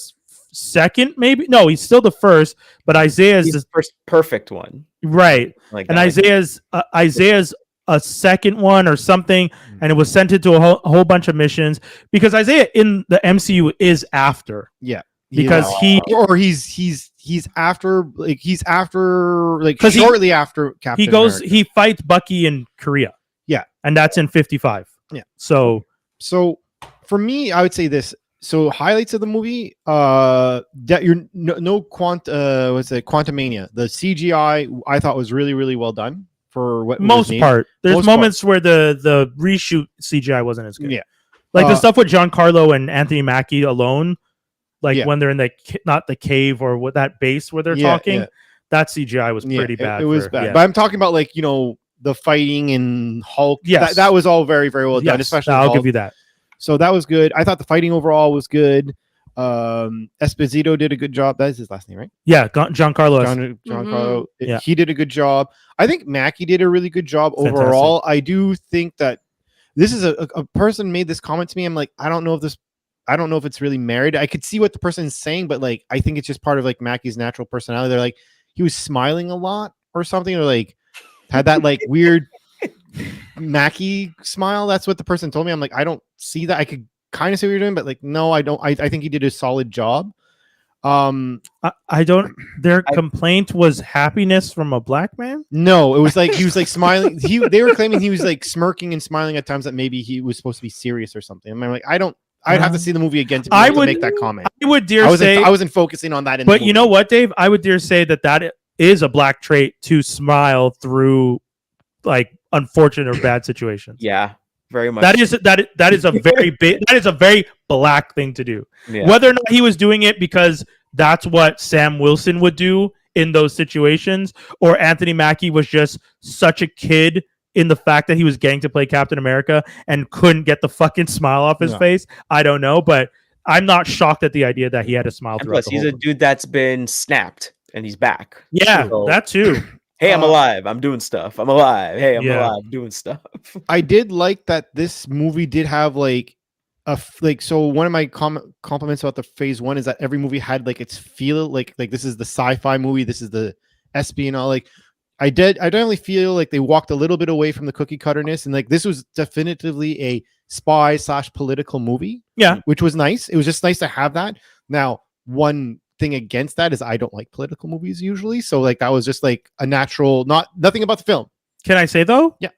second, maybe no, he's still the first, but Isaiah is he's the the first perfect one. Right. Like And that. Isaiah's a second one or something, and it was sent into a whole bunch of missions because Isaiah in the MCU is after. Yeah. Because he's after like 'Cause shortly after Captain America. he fights Bucky in Korea. Yeah. And that's in 55. Yeah. So for me, I would say this. So highlights of the movie, that you're no Quantumania. The CGI I thought was really, really well done for what most part. There's Most moments where the reshoot CGI wasn't as good. Yeah. Like the stuff with Giancarlo and Anthony Mackie alone, like Yeah. when they're in not the cave or what that base where they're talking, that CGI was pretty bad. It was bad. But I'm talking about like, the fighting and Hulk. Yes. That was all very, very well done, especially I'll Hulk. give you that. So that was good. I thought the fighting overall was good. Esposito did a good job. That is his last name, right? Yeah, Giancarlo. Giancarlo. Yeah. He did a good job. I think Mackie did a really good job overall. I do think that this is a person made this comment to me. I'm like, I don't know if it's really married. I could see what the person is saying, but like, I think it's just part of like Mackie's natural personality. They're like, he was smiling a lot or something, or like had that like weird Mackie smile. That's what the person told me. I'm like, I don't see that. I could kind of see what you're doing, but like, no, I don't. I think he did a solid job. I don't. Their complaint was happiness from a black man. No, it was like he was like smiling. They were claiming he was like smirking and smiling at times that maybe he was supposed to be serious or something. I'm like, I don't. I'd have to see the movie again to be able to make that comment. I would dare say I wasn't focusing on that. But you know what, Dave? I would dare say that is a black trait to smile through like unfortunate or bad situations. Yeah, very much. That is a very big. That is a very black thing to do. Yeah. Whether or not he was doing it because that's what Sam Wilson would do in those situations, or Anthony Mackie was just such a kid in the fact that he was getting to play Captain America and couldn't get the fucking smile off his face. I don't know, but I'm not shocked at the idea that he had a smile. And plus, he's a dude that's been snapped and he's back. Yeah, so, that too. Hey, I'm alive. I'm doing stuff. I'm alive. Hey, I'm alive. Doing stuff. I did like that this movie did have like so one of my compliments about the phase one is that every movie had like its feel like this is the sci-fi movie. This is the espionage. Like I definitely feel like they walked a little bit away from the cookie cutterness, and like this was definitively a spy / political movie. Yeah, which was nice. It was just nice to have that. Now, one thing against that is I don't like political movies usually, so like that was just like a natural. Nothing about the film. Can I say though? Yeah,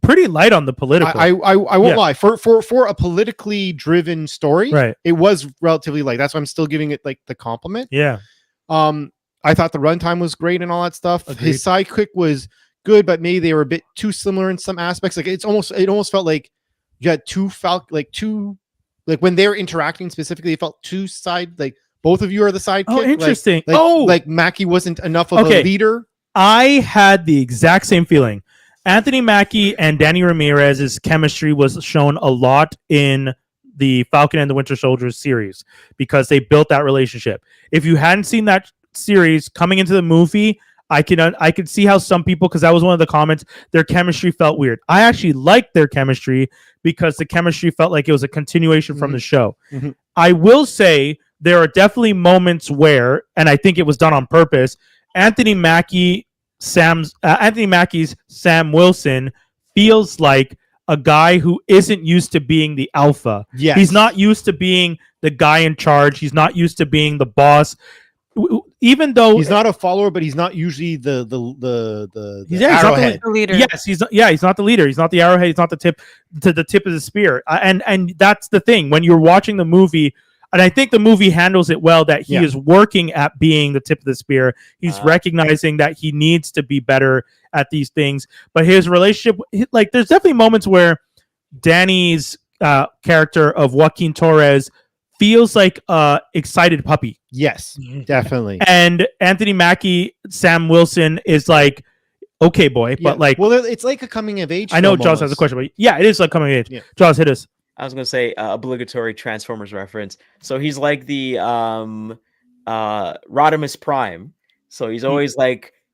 pretty light on the political. I won't lie. For a politically driven story, right? It was relatively light. That's why I'm still giving it like the compliment. Yeah. I thought the runtime was great and all that stuff. Agreed. His sidekick was good, but maybe they were a bit too similar in some aspects. Like it almost felt like you had two when they were interacting specifically, it felt two side, like both of you are the sidekick. Oh, interesting. Like Mackie wasn't enough of a leader. I had the exact same feeling. Anthony Mackie and Danny Ramirez's chemistry was shown a lot in the Falcon and the Winter Soldier series because they built that relationship. If you hadn't seen that series coming into the movie, I could see how some people, because that was one of the comments, their chemistry felt weird. I actually liked their chemistry because the chemistry felt like it was a continuation from the show. Mm-hmm. I will say there are definitely moments where, and I think it was done on purpose, Anthony Mackie's Sam Wilson feels like a guy who isn't used to being the alpha. Yes. He's not used to being the guy in charge. He's not used to being the boss. Even though he's not a follower, but he's not usually the arrowhead. The leader. Yes, he's not the leader. He's not the arrowhead. He's not the tip of the spear. And that's the thing when you're watching the movie. And I think the movie handles it well that he is working at being the tip of the spear. He's recognizing that he needs to be better at these things. But his relationship, like, there's definitely moments where Danny's character of Joaquin Torres feels like a excited puppy. Yes, definitely. And Anthony Mackie, Sam Wilson is like, okay, boy, but like, well, it's like a coming of age. I know Jaws has a question, but yeah, it is like coming of age. Yeah. Jaws, hit us. I was gonna say obligatory Transformers reference. So he's like the Rodimus Prime. So he's always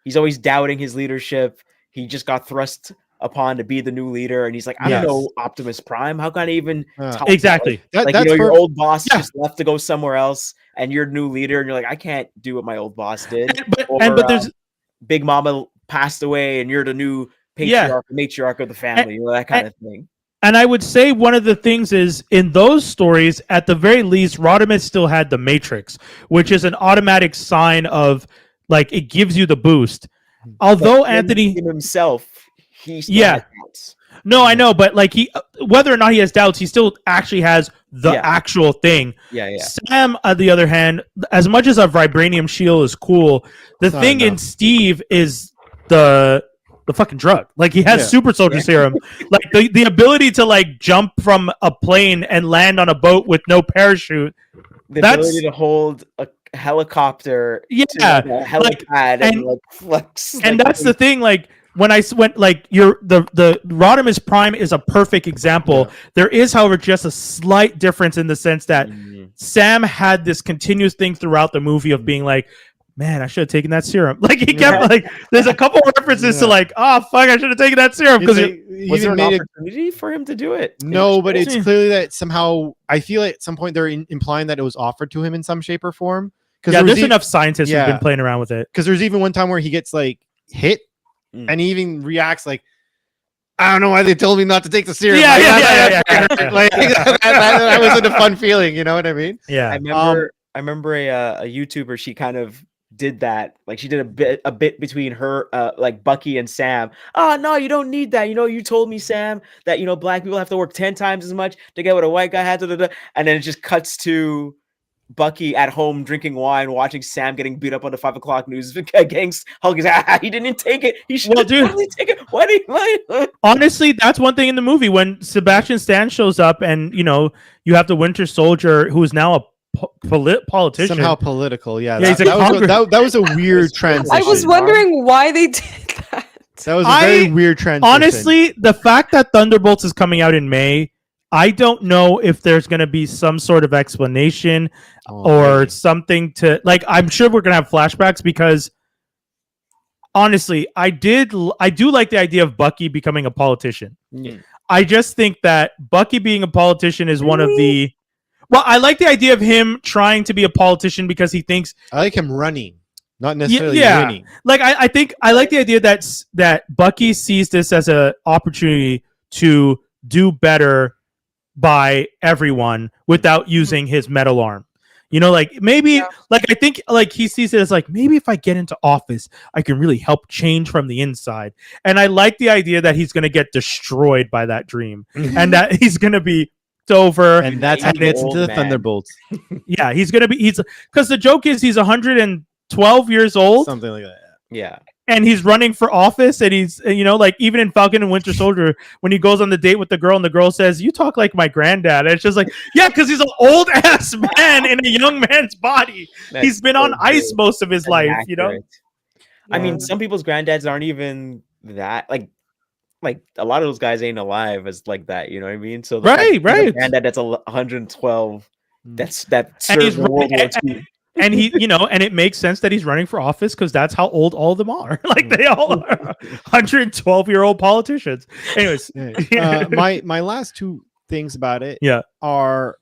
he's doubting his leadership. He just got thrust upon to be the new leader, and he's like, I don't know Optimus Prime. How can I even talk exactly? Your old boss just left to go somewhere else, and you're new leader, and you're like, I can't do what my old boss did. But there's Big Mama passed away and you're the new matriarch of the family, that kind of thing. And I would say one of the things is in those stories, at the very least, Rodimus still had the Matrix, which is an automatic sign of like it gives you the boost. Although Anthony himself, he still has doubts. No, I know, but like whether or not he has doubts, he still actually has the actual thing. Yeah. Sam, on the other hand, as much as a vibranium shield is cool, the thing in Steve is the fucking drug. Like he has super soldier serum. Like the ability to like jump from a plane and land on a boat with no parachute. The ability to hold a helicopter to a helipad and like flex. And that's the thing, like when I went like the Rodimus Prime is a perfect example. There is, however, just a slight difference in the sense that Sam had this continuous thing throughout the movie of being like, man, I should have taken that serum. Like he kept like, there's a couple references to like, oh fuck, I should have taken that serum because was there an opportunity for him to do it? No, but it's clearly that somehow I feel like at some point they're implying that it was offered to him in some shape or form. Because there's enough scientists who've been playing around with it. Because there's even one time where he gets like hit, and he even reacts like, I don't know why they told me not to take the serum. Yeah. Like, that wasn't a fun feeling. You know what I mean? Yeah. I remember a YouTuber. She kind of did that. Like she did a bit between her, like Bucky and Sam. Oh no, you don't need that. You know, you told me, Sam, that black people have to work 10 times as much to get what a white guy had. And then it just cuts to Bucky at home drinking wine, watching Sam getting beat up on the 5 o'clock news. Hulk is he didn't take it. He should totally take it. Why? Honestly, that's one thing in the movie when Sebastian Stan shows up, and you have the Winter Soldier who is now a politician, somehow political. Yeah, that was a weird transition. I was wondering why they did that. That was a very weird transition. Honestly, the fact that Thunderbolts is coming out in May, I don't know if there's going to be some sort of explanation or something to like. I'm sure we're going to have flashbacks because honestly, I do like the idea of Bucky becoming a politician. Yeah. I just think that Bucky being a politician is one of the. Well, I like the idea of him trying to be a politician because he thinks I like him running, not necessarily winning. Like I think I like the idea that Bucky sees this as an opportunity to do better by everyone without using his metal arm. Like maybe like I think like he sees it as like maybe if I get into office, I can really help change from the inside. And I like the idea that he's going to get destroyed by that dream and that he's going to be over, and that's how he gets into the Thunderbolts. Yeah, he's because the joke is he's 112 years old, something like that. Yeah, and he's running for office, and he's like even in Falcon and Winter Soldier when he goes on the date with the girl, and the girl says, "You talk like my granddad," and it's just like, yeah, because he's an old ass man in a young man's body. He's been on ice most of his life, accurate. I mean, some people's granddads aren't even that like a lot of those guys ain't alive as like that, you know what I mean? So right. And that's 112. That's served in World War II. And he, and it makes sense that he's running for office because that's how old all of them are. Like they all are 112-year-old politicians. Anyways, my last two things about it, are,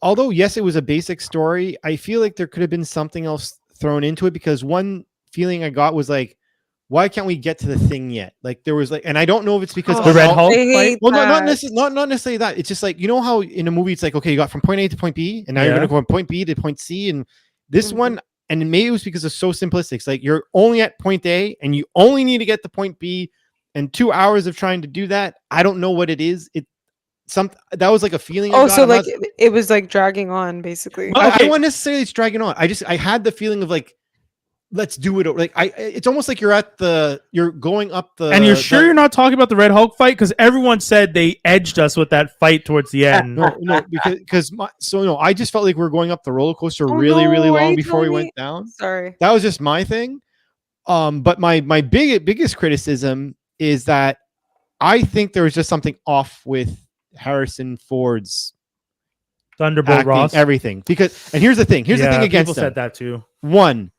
although yes, it was a basic story. I feel like there could have been something else thrown into it because one feeling I got was like, why can't we get to the thing yet? Like there was like, and I don't know if it's because the Red Hulk fight. Well, not necessarily that. It's just like, how in a movie it's like, okay, you got from point A to point B, and now you're going to go from point B to point C, and this one, and maybe it was because it's so simplistic. It's like you're only at point A, and you only need to get to point B, and 2 hours of trying to do that. I don't know what it is. That was like a feeling. So like it was like dragging on basically. I don't want necessarily it's dragging on. I had the feeling of like, let's do it. Like it's almost like you're going up the. And you're sure you're not talking about the Red Hulk fight because everyone said they edged us with that fight towards the end. No, because I just felt like we were going up the roller coaster really long before we went down. Sorry, that was just my thing. But my biggest criticism is that I think there was just something off with Harrison Ford's Thunderbolt acting, Ross, everything. Here's the thing. Here's the thing against people them. said that too. One.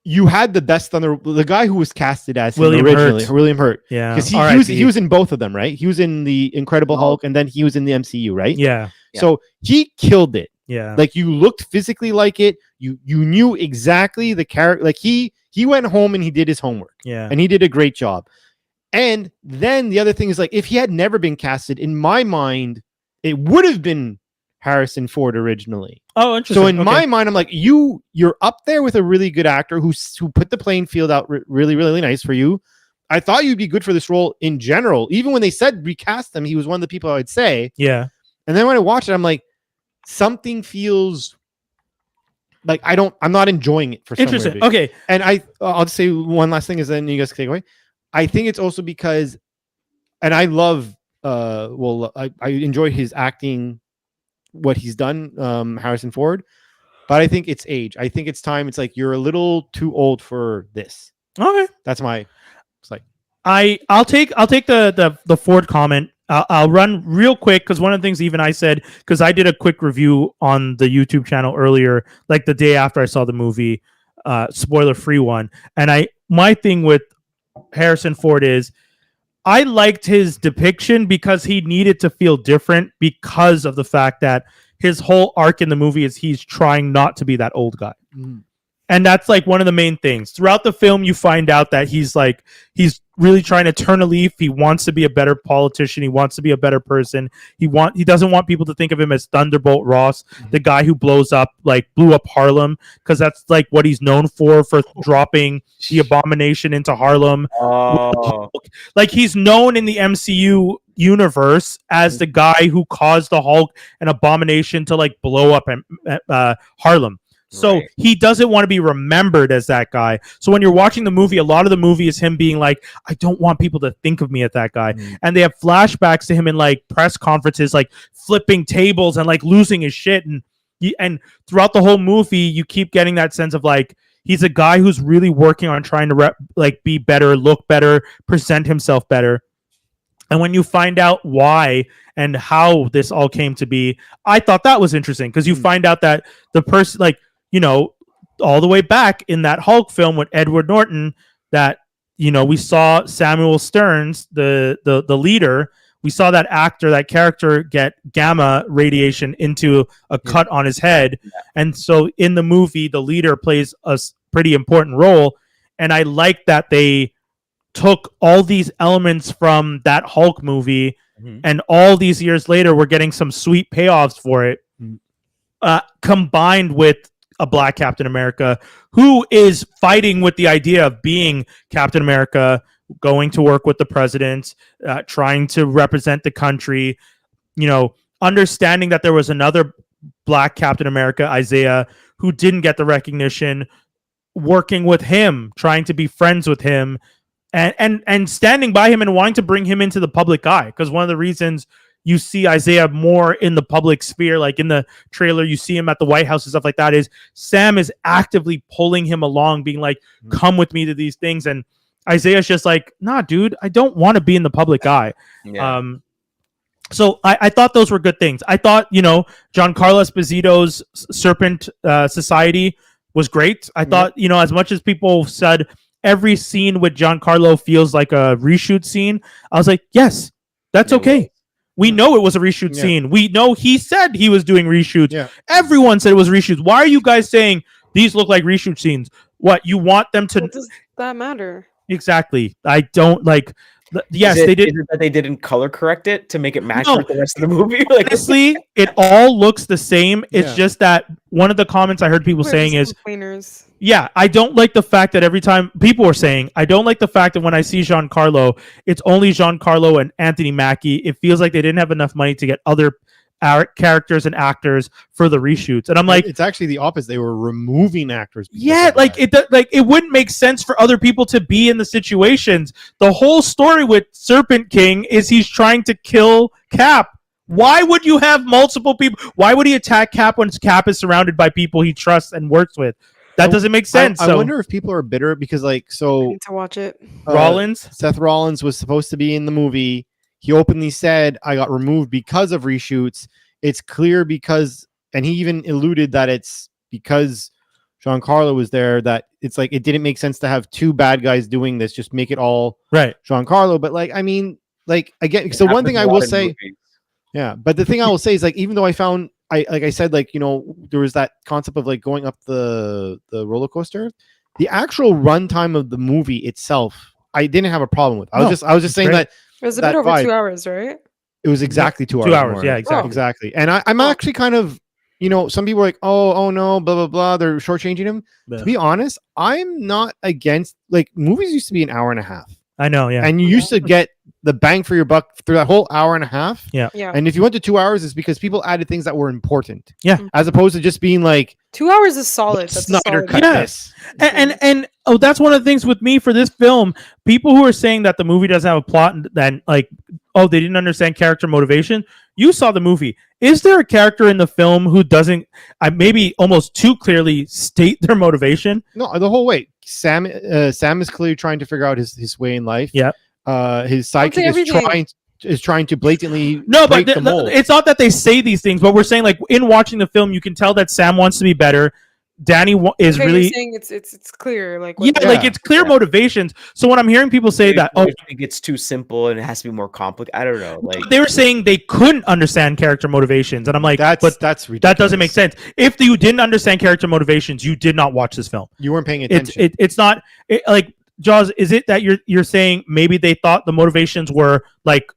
You had the best the guy who was casted as William originally, Hurt. William Hurt. Yeah, because he was in both of them, right? He was in the Incredible Hulk, and then he was in the MCU, right? Yeah. So he killed it. Yeah. Like you looked physically like it. You knew exactly the character. Like he went home and he did his homework. Yeah. And he did a great job. And then the other thing is, like, if he had never been casted, in my mind, it would have been Harrison Ford originally. Oh, interesting. So in my mind, I'm like, you're up there with a really good actor who put the playing field out really, really nice for you. I thought you'd be good for this role in general. Even when they said recast him, he was one of the people I would say. Yeah. And then when I watched it, I'm like, something feels like I'm not enjoying it for some Interesting. reason. Okay. And I'll just say one last thing is then you guys can take away. I think it's also because, and I love, I enjoy his acting, what he's done, Harrison Ford, but I think it's age. I think it's time. It's like, you're a little too old for this. Okay. That's my, it's like, I'll take the Ford comment. I'll run real quick because one of the things even I said, because I did a quick review on the YouTube channel earlier, like the day after I saw the movie, spoiler free one. And my thing with Harrison Ford is I liked his depiction because he needed to feel different because of the fact that his whole arc in the movie is he's trying not to be that old guy. And that's like one of the main things. Throughout the film, you find out that he's really trying to turn a leaf. He wants to be a better politician. He wants to be a better person. He doesn't want people to think of him as Thunderbolt Ross, the guy who blew up Harlem, because that's like what he's known for dropping the Abomination into Harlem. Oh. Like he's known in the MCU universe as the guy who caused the Hulk and Abomination to like blow up Harlem. So Right. he doesn't want to be remembered as that guy. So when you're watching the movie, a lot of the movie is him being like, I don't want people to think of me as that guy. And they have flashbacks to him in like press conferences, like flipping tables and like losing his shit. And throughout the whole movie, you keep getting that sense of like, he's a guy who's really working on trying to be better, look better, present himself better. And when you find out why and how this all came to be, I thought that was interesting because you find out that the person, like, you know, all the way back in that Hulk film with Edward Norton, that, you know, we saw Samuel Stearns, the leader, we saw that character get gamma radiation into a cut on his head. And so in the movie, the leader plays a pretty important role. And I like that they took all these elements from that Hulk movie and all these years later, we're getting some sweet payoffs for it, combined with a black Captain America who is fighting with the idea of being Captain America, going to work with the president, trying to represent the country, you know, understanding that there was another black Captain America, Isaiah, who didn't get the recognition, working with him, trying to be friends with him, and standing by him and wanting to bring him into the public eye. Because one of the reasons you see Isaiah more in the public sphere, like in the trailer, you see him at the White House and stuff like that, is Sam is actively pulling him along, being like, come with me to these things. And Isaiah's just like, nah, dude, I don't want to be in the public eye. Yeah. So I thought those were good things. I thought, you know, Giancarlo Esposito's Serpent Society was great. I thought, you know, as much as people said every scene with Giancarlo feels like a reshoot scene, I was like, yes, that's okay. We know it was a reshoot scene. We know he said he was doing reshoots. Yeah. Everyone said it was reshoots. Why are you guys saying these look like reshoot scenes? What, you want them to... What does that matter? Exactly. I don't like... Yes, Is they did. Is it that they didn't color correct it to make it match No. with the rest of the movie? Like, Honestly, it all looks the same. It's Yeah. just that one of the comments I heard people We're saying just is, complainers. yeah, I don't like the fact that every time people were saying, I don't like the fact that when I see Giancarlo, it's only Giancarlo and Anthony Mackie. It feels like they didn't have enough money to get other characters and actors for the reshoots. And I'm like, it's actually the opposite. They were removing actors. because yeah, of like that. it wouldn't make sense for other people to be in the situations. The whole story with Serpent King is he's trying to kill Cap. Why would you have multiple people? Why would he attack Cap when Cap is surrounded by people he trusts and works with? That doesn't make sense. I So wonder if people are bitter because, like, I so need to watch it. Rollins, Seth Rollins was supposed to be in the movie. He openly said, I got removed because of reshoots. It's clear because, and he even alluded that it's because Giancarlo was there, that it's like it didn't make sense to have two bad guys doing this. Just make it all right? Giancarlo. But like, I mean, like again, so one thing I will say, yeah, but the thing I will say is, like, even though I found like I said, like, you know, there was that concept of like going up the roller coaster. The actual runtime of the movie itself, I didn't have a problem with. I was just saying great. that It was a that bit over vibe. 2 hours, right? it was exactly 2 hours. 2 hours, more. yeah, exactly. Exactly. And I'm Oh. actually kind of, you know, some people are like, oh no, blah blah blah. They're shortchanging him. Yeah. To be honest, I'm not against, like, movies used to be an hour and a half. I know, yeah. And you used to get the bang for your buck through that whole hour and a half. Yeah. And if you went to 2 hours, it's because people added things that were important. Yeah. As opposed to just being like, 2 hours is solid. That's a Snyder solid. cut Yeah. this. And oh, that's one of the things with me for this film. People who are saying that the movie doesn't have a plot and then like, oh, they didn't understand character motivation. You saw the movie. Is there a character in the film who doesn't maybe almost too clearly state their motivation? No, the whole way. Sam is clearly trying to figure out his way in life. Yep. His say sidekick everything. is trying to blatantly No, but break the mold. it's not that they say these things, but we're saying like in watching the film, you can tell that Sam wants to be better. Danny is Okay, really you're saying it's clear. Like yeah, what- like it's clear motivations. So when I'm hearing people say that, oh, I think it's too simple and it has to be more complicated. I don't know. Like they were saying they couldn't understand character motivations, and I'm like, that's but ridiculous. that doesn't make sense. If you didn't understand character motivations, you did not watch this film. You weren't paying attention. It's not like Jaws. Is it that you're saying maybe they thought the motivations were like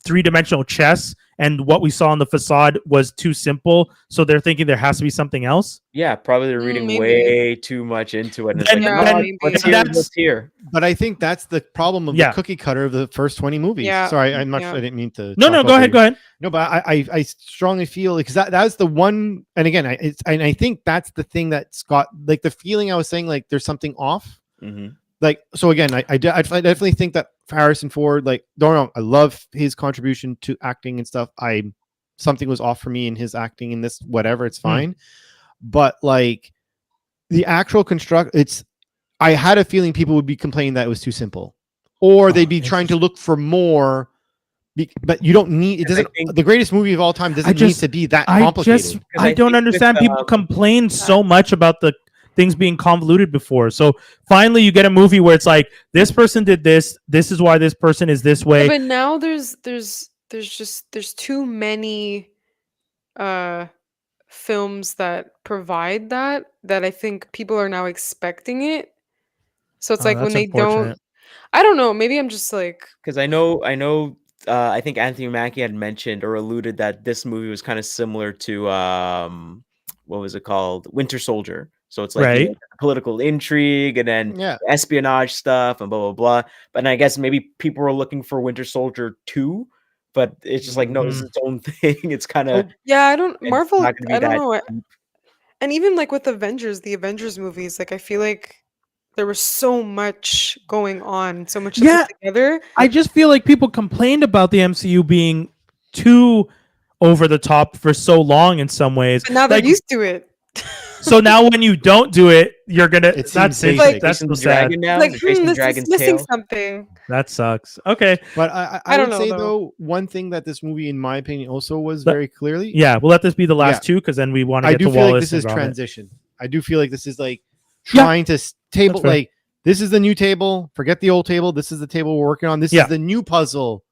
three-dimensional chess, and what we saw on the facade was too simple, so they're thinking there has to be something else? yeah, probably they're reading maybe. way too much into it. And it's Then- like, Yeah, no, maybe. what's then here? that's- What's here? But I think that's the problem of Yeah. the cookie cutter of the first 20 movies. Yeah. Sorry, I'm not. Yeah. I didn't mean to. No, talk go over ahead, you. go ahead. No, but I strongly feel because that's the one. And again, I think that's the thing that's got like the feeling I was saying like there's something off. Mhm. Like so again, I definitely think that Harrison Ford, like, don't know, I love his contribution to acting and stuff. Something was off for me in his acting in this. Whatever, it's fine. But like the actual I had a feeling people would be complaining that it was too simple, or they'd be trying to look for more. But you don't need it. And I Doesn't think- the greatest movie of all time doesn't need to be that complicated. I I don't think understand. with, People complain so much about the things being convoluted before. So finally, you get a movie where it's like this person did this. This is why this person is this way. But now there's too many films that provide that I think people are now expecting it. So it's Oh, like when that's they don't. unfortunate. I don't know. Maybe I'm just like Because I know. I think Anthony Mackie had mentioned or alluded that this movie was kind of similar to what was it called, Winter Soldier. So it's like Right. Political intrigue and then Yeah. espionage stuff and blah blah blah. But I guess maybe people were looking for Winter Soldier 2, but it's just like no, it's its own thing. It's kind of yeah. I don't It's Marvel. not gonna be I don't that know. deep. And even like with the Avengers movies, like I feel like there was so much going on, so much to Yeah. put together. I just feel like people complained about the MCU being too over the top for so long in some ways. But now they're Like, used to it. so now when you don't do it, you're gonna. It That's seems basic. that's Facing so the sad. dragon now. Like They're facing this is Dragon's missing tail. something. That sucks. Okay. But I I don't would know, say though. though, one thing that this movie, in my opinion, also was But- very clearly. Yeah, we'll let this be the last Yeah. two because then we want to I get do to feel Wallace. like this is and Gromit. transition. I do feel like this is like Yeah. trying to table That's fair. like this is the new table. Forget the old table. This is the table we're working on. This Yeah. is the new puzzle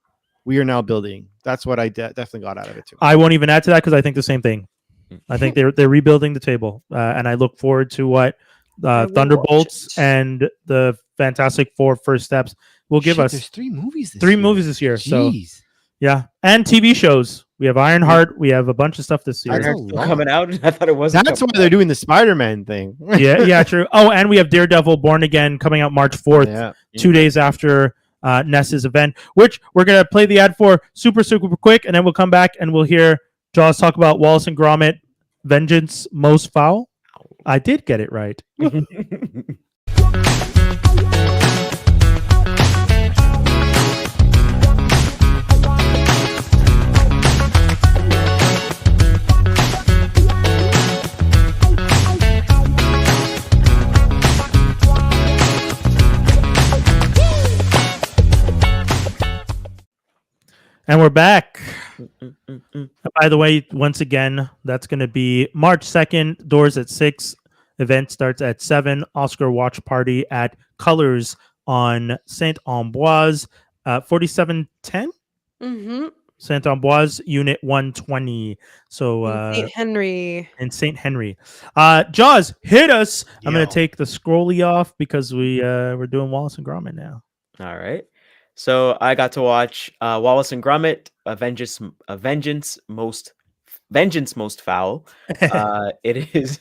we are now building. That's what I definitely got out of it too. I won't even add to that because I think the same thing. I think they're rebuilding the table, and I look forward to what I will Thunderbolts watch it. and the Fantastic Four First Steps will give Shit, us. There's 3 movies. This Three year. movies this year. So Jeez. yeah, and TV shows. We have Ironheart. We have a bunch of stuff this year. That's a Ironheart's still lot. coming out. I thought it wasn't. That's why coming they're out. doing the Spider-Man thing. yeah, true. Oh, and we have Daredevil Born Again coming out March 4th, Yeah. 2 days after Ness's event, which we're going to play the ad for super quick, and then we'll come back and we'll hear Jaws talk about Wallace and Gromit, Vengeance, Most Fowl. I did get it right. And we're back. By the way, once again, that's going to be March 2nd, doors at 6. Event starts at 7. Oscar watch party at Colors on Saint Ambroise, 4710. Mm-hmm. Saint-Amboise, Unit 120. So St. Henry. in St. Henry. Jaws, hit us. I'm Yo. gonna take the scrolly off because we're doing Wallace and Gromit now. All right. So I got to watch Wallace and Gromit, Vengeance Most Fowl. It is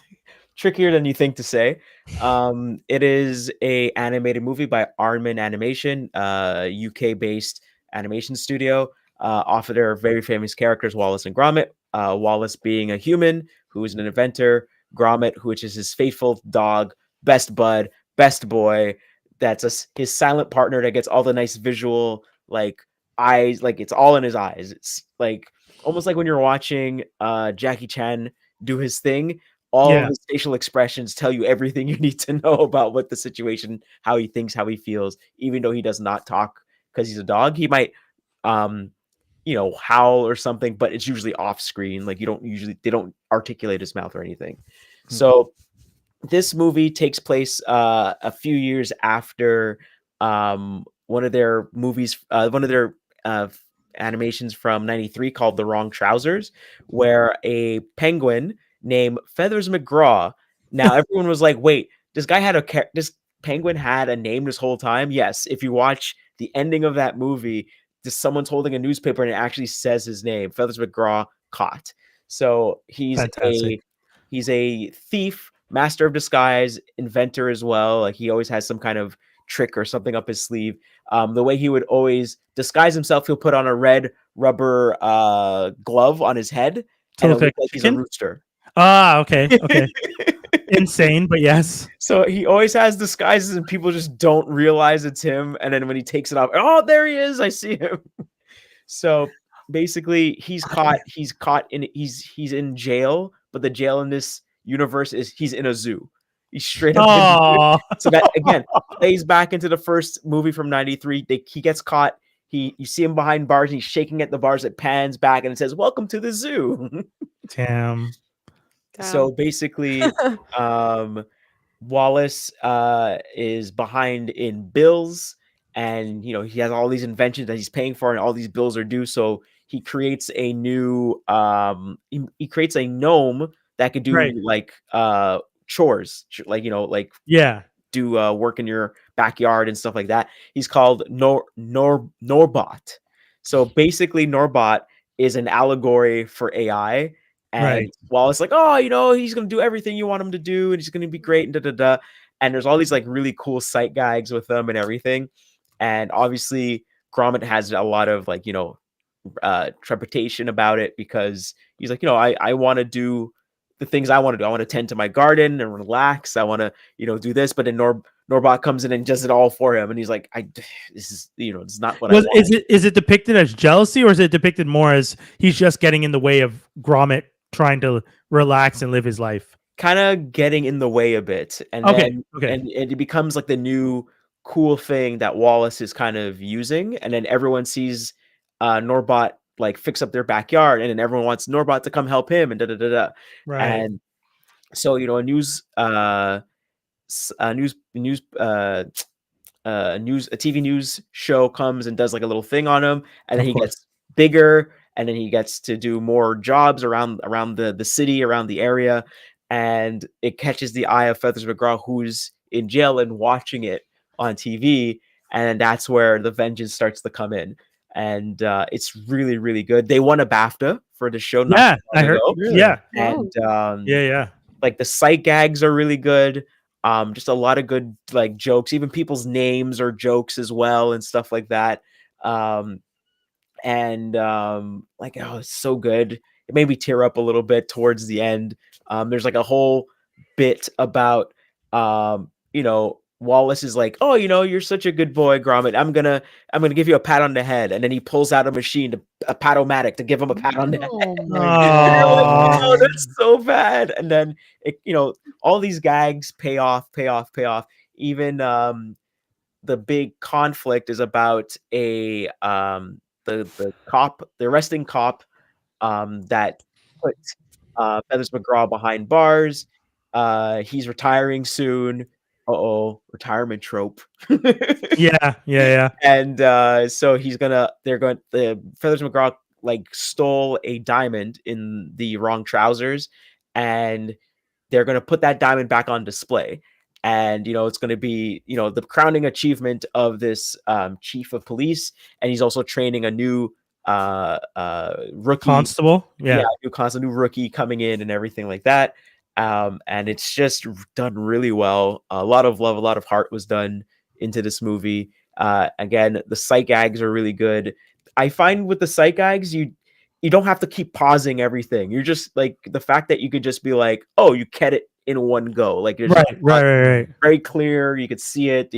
trickier than you think to say. It is a animated movie by Aardman Animation, UK based animation studio. Off of their very famous characters, Wallace and Gromit. Wallace being a human who is an inventor, Gromit, which is his faithful dog, best bud, best boy. That's his silent partner that gets all the nice visual like eyes, like it's all in his eyes. It's like almost like when you're watching Jackie Chan do his thing. All of his facial expressions tell you everything you need to know about what the situation, how he thinks, how he feels, even though he does not talk because he's a dog. He might howl or something, but it's usually off screen. Like they don't articulate his mouth or anything. So this movie takes place a few years after one of their movies, one of their animations from '93 called The Wrong Trousers, where a penguin named Feathers McGraw. Now everyone was like, "Wait, this penguin had a name this whole time?" Yes, if you watch the ending of that movie, someone's holding a newspaper and it actually says his name, Feathers McGraw caught. So he's a thief, master of disguise, inventor as well. Like he always has some kind of trick or something up his sleeve. The way he would always disguise himself, he'll put on a red rubber glove on his head and it looks like he's a rooster. Okay. Insane, but yes. So he always has disguises and people just don't realize it's him. And then when he takes it off, oh, there he is. I see him. So basically he's in jail, but the jail in this universe is he's in a zoo. He's straight up in a zoo. So that again plays back into the first movie from '93. He gets caught. You see him behind bars and he's shaking at the bars. It pans back and it says, "Welcome to the zoo." Damn. So basically, Wallace is behind in bills, and he has all these inventions that he's paying for, and all these bills are due. So he creates a new he creates a gnome that could do like chores, like do work in your backyard and stuff like that. He's called Norbot. So basically, Norbot is an allegory for AI. And Wallace like, he's gonna do everything you want him to do, and he's gonna be great, and da-da-da. And there's all these like really cool sight gags with them and everything. And obviously, Gromit has a lot of like trepidation about it because he's like, I want to do the things I want to do. I want to tend to my garden and relax. I want to do this. But then Norbot comes in and does it all for him, and he's like, this is it's not what I want. Is it depicted as jealousy, or is it depicted more as he's just getting in the way of Gromit trying to relax and live his life? Kind of getting in the way a bit, and then it becomes like the new cool thing that Wallace is kind of using, and then everyone sees Norbot like fix up their backyard, and then everyone wants Norbot to come help him, and da-da-da-da. And so a TV news show comes and does like a little thing on him, and then he gets bigger, and then he gets to do more jobs around the city, around the area, and it catches the eye of Feathers McGraw, who's in jail and watching it on TV, and that's where the vengeance starts to come in. And it's really, really good. They won a BAFTA for the show. I heard. Really? Yeah, and yeah. Like the sight gags are really good. Just a lot of good like jokes. Even people's names are jokes as well and stuff like that. It's so good. It made me tear up a little bit towards the end. There's like a whole bit about Wallace is like, you're such a good boy, Gromit. I'm gonna give you a pat on the head, and then he pulls out a machine, a pat-o-matic, to give him a pat on the head. Oh, that's so bad. And then all these gags pay off. Even the big conflict is about the arresting cop that put Feathers McGraw behind bars. He's retiring soon. Retirement trope. Yeah. And so the Feathers McGraw like stole a diamond in the wrong trousers, and they're going to put that diamond back on display. And it's going to be the crowning achievement of this chief of police, and he's also training a new rookie Constable. Yeah. new rookie coming in and everything like that. And it's just done really well. A lot of love, a lot of heart was done into this movie. Again, the sight gags are really good. I find with the sight gags, you don't have to keep pausing everything. You're just like, the fact that you could just be like, oh, you get it in one go. Like, Right. very clear. You could see it.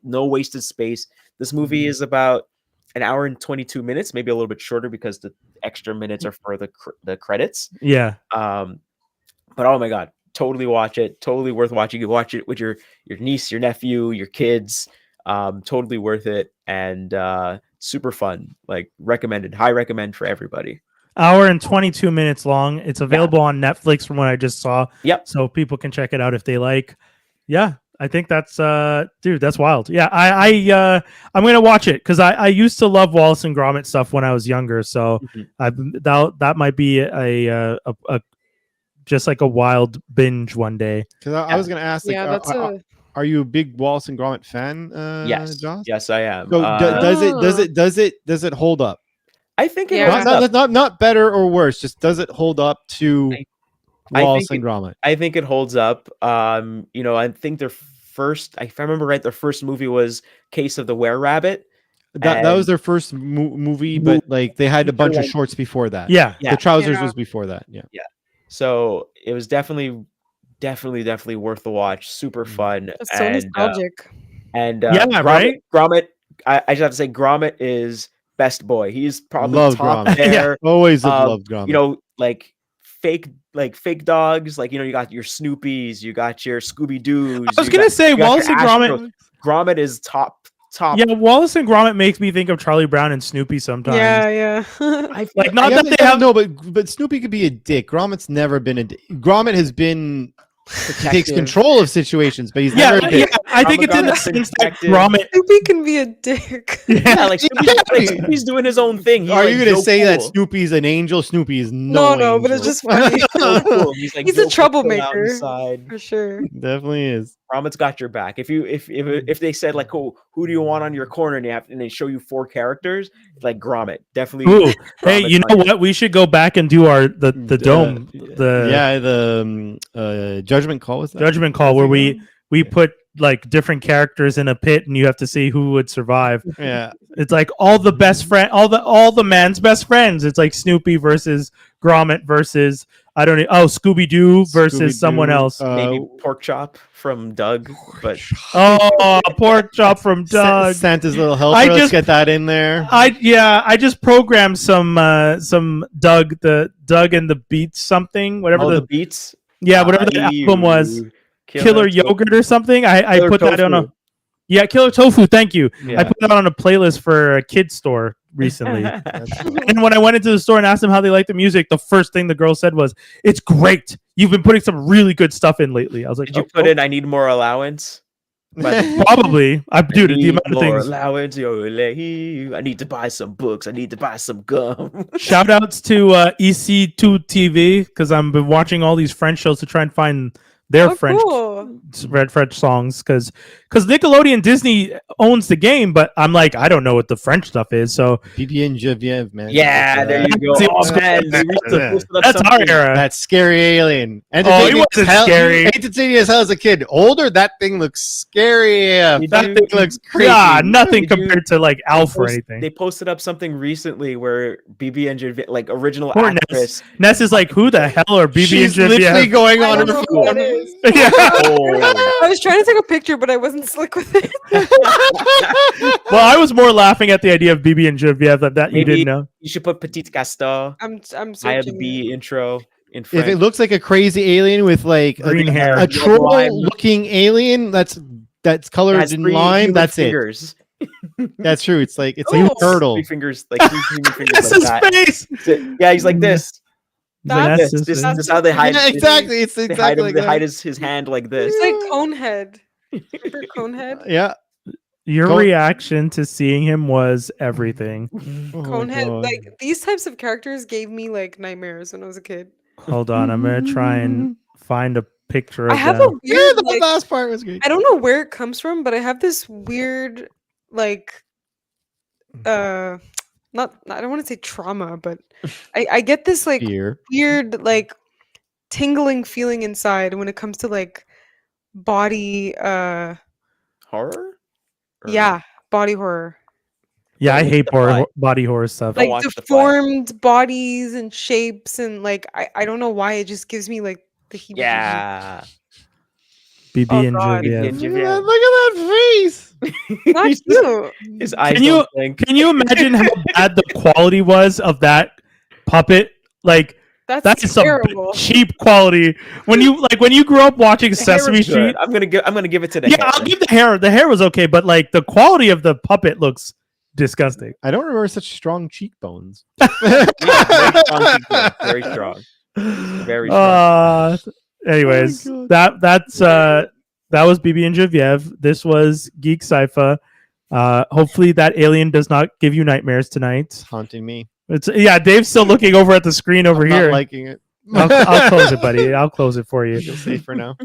No wasted space. This movie is about an hour and 22 minutes, maybe a little bit shorter because the extra minutes are for the credits. Yeah. But oh my god, totally watch it. Totally worth watching. You can watch it with your niece, your nephew, your kids. Totally worth it, and super fun. Like, recommended. High recommend for everybody. Hour and 22 minutes long. It's available on Netflix from what I just saw. Yep. So people can check it out if they like. Yeah, I think that's dude, that's wild. Yeah, I'm gonna watch it because I used to love Wallace and Gromit stuff when I was younger. So that might be a just like a wild binge one day. Because I was gonna ask, like, Yeah, are you a big Wallace and Gromit fan? Yes, Josh? yes, I am. So does it hold up? I think it Yeah. holds up. Not better or worse. Just does it hold up to I Wallace think and Gromit? I think it holds up. I think their first, if I remember right, their first movie was Case of the Were-Rabbit. That was their first movie, but like they had a bunch of shorts before that. Yeah. Yeah. The Trousers Yeah. was before that. Yeah. So it was definitely worth the watch. Super fun. That's so nostalgic. And Yeah, Gromit, right? Gromit, I just have to say, Gromit is best boy. He's probably Love top Gromit. there. Always have loved Gromit. Like fake dogs. Like, you got your Snoopies, you got your Scooby Doos. I was gonna say Wallace and Gromit. Gromit is top. Yeah, Wallace and Gromit makes me think of Charlie Brown and Snoopy sometimes. Yeah. Like, not that they have no, but Snoopy could be a dick. Gromit's never been a dick. Gromit has been he takes control of situations, but he's never a dick. Yeah, I think it's in the sense that Gromit. Snoopy can be a dick. Yeah, like Snoopy's doing his own thing. Are you gonna say that Snoopy's an angel? Snoopy is No, but it's just funny. He's like He's a Joe Cool troublemaker. outside. For sure. Definitely is. Gromit's got your back. If they said like, oh, who do you want on your corner, and they show you 4 characters, like Gromit, definitely. Ooh, hey, Gromit's you know what? We should go back and do the dome. The Judgment Call was that? Judgment Call, where we put like different characters in a pit, and you have to see who would survive. Yeah, it's like all the best friend, all the man's best friends. It's like Snoopy versus Gromit versus Scooby Doo versus someone else. Maybe Pork Chop from Doug, but Pork Chop from Doug. Santa's little helper. Let's get that in there. I just programmed some Doug and the Beats something, whatever the Beats. Yeah, whatever the album was. Killer Yogurt or something. I put that on a Killer Tofu. Thank you. Yeah. I put that on a playlist for a kid's store recently. And when I went into the store and asked them how they like the music, the first thing the girl said was, "It's great. You've been putting some really good stuff in lately." I was like, "Did you put in? I need more allowance." Probably. Dude, the amount of things. Allowance, I need to buy some books. I need to buy some gum. Shout outs to EC2 TV because I've been watching all these French shows to try and find their French songs because Nickelodeon Disney owns the game, but I'm like, I don't know what the French stuff is. So Bibi and Genevieve, man. Yeah, there you go. That's our era. That scary alien. He wasn't scary. Entertaining as hell as a kid. Older, that thing looks scary. That thing looks crazy. Yeah, nothing compared to like Alf or anything. They posted up something recently where Bibi and Genevieve, like original actress. Ness is like, who the hell are Bibi and Genevieve? She's literally going on her phone. Yeah. I was trying to take a picture, but I wasn't slick with it. Well, I was more laughing at the idea of Bibi and Genevieve that you didn't know. You should put Petite Castor. I'm I have the B intro in French. If it looks like a crazy alien with like green hair, a troll-looking alien that's colored in lime, that's fingers. That's true. It's like a turtle. 3 fingers, like 3 fingers. That's like his face. Yeah, he's like this. That's this is how they hide. Yeah, exactly. It's exactly they hide his hand like this. It's like Conehead. Remember Conehead? Yeah. Your Go- reaction to seeing him was everything. Oh my Conehead, God. like these types of characters gave me like nightmares when I was a kid. Hold on, I'm gonna try and find a picture I of have them. a Yeah, weird the like last part was great. I don't know where it comes from, but I have this weird like not I don't want to say trauma, but I get this like Fear. weird like tingling feeling inside when it comes to like body Horror? Or- yeah, body horror. Yeah, I What's hate the plot? body horror stuff. Don't Like watch the fight. deformed bodies and shapes and like I don't know why it just gives me like the heebie-jeebies. Yeah. BB Oh, and God. Joviev. BB Look at that face. Not He's- cute. His eyes Can you- don't blink. Can you imagine how bad the quality was of that puppet? Like That's that is some terrible. cheap quality. When you grew up watching The hair Sesame is good. Street, I'm gonna give it to the yeah, hair. I'll give the hair. The hair was okay, but like the quality of the puppet looks disgusting. I don't remember such strong cheekbones. Yeah, very strong. Very strong. Anyways, Oh that was BB and Joviev. This was Geek Cypher. Hopefully that alien does not give you nightmares tonight. It's haunting me. Dave's still looking over at the screen over I'm here. not liking it. I'll close it, buddy. I'll close it for you. Feel safer now.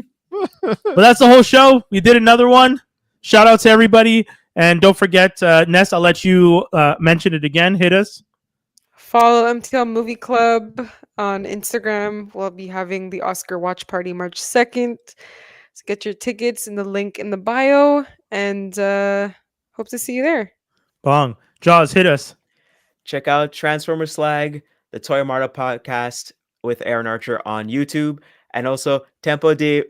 But that's the whole show. We did another one. Shout out to everybody. And don't forget, Ness, I'll let you mention it again. Hit us. Follow MTL Movie Club on Instagram. We'll be having the Oscar watch party March 2nd. So get your tickets in the link in the bio and hope to see you there. Bong. Jaws, hit us. Check out Transformer Slag, the Toy Marta podcast with Aaron Archer on YouTube, and also Tempo di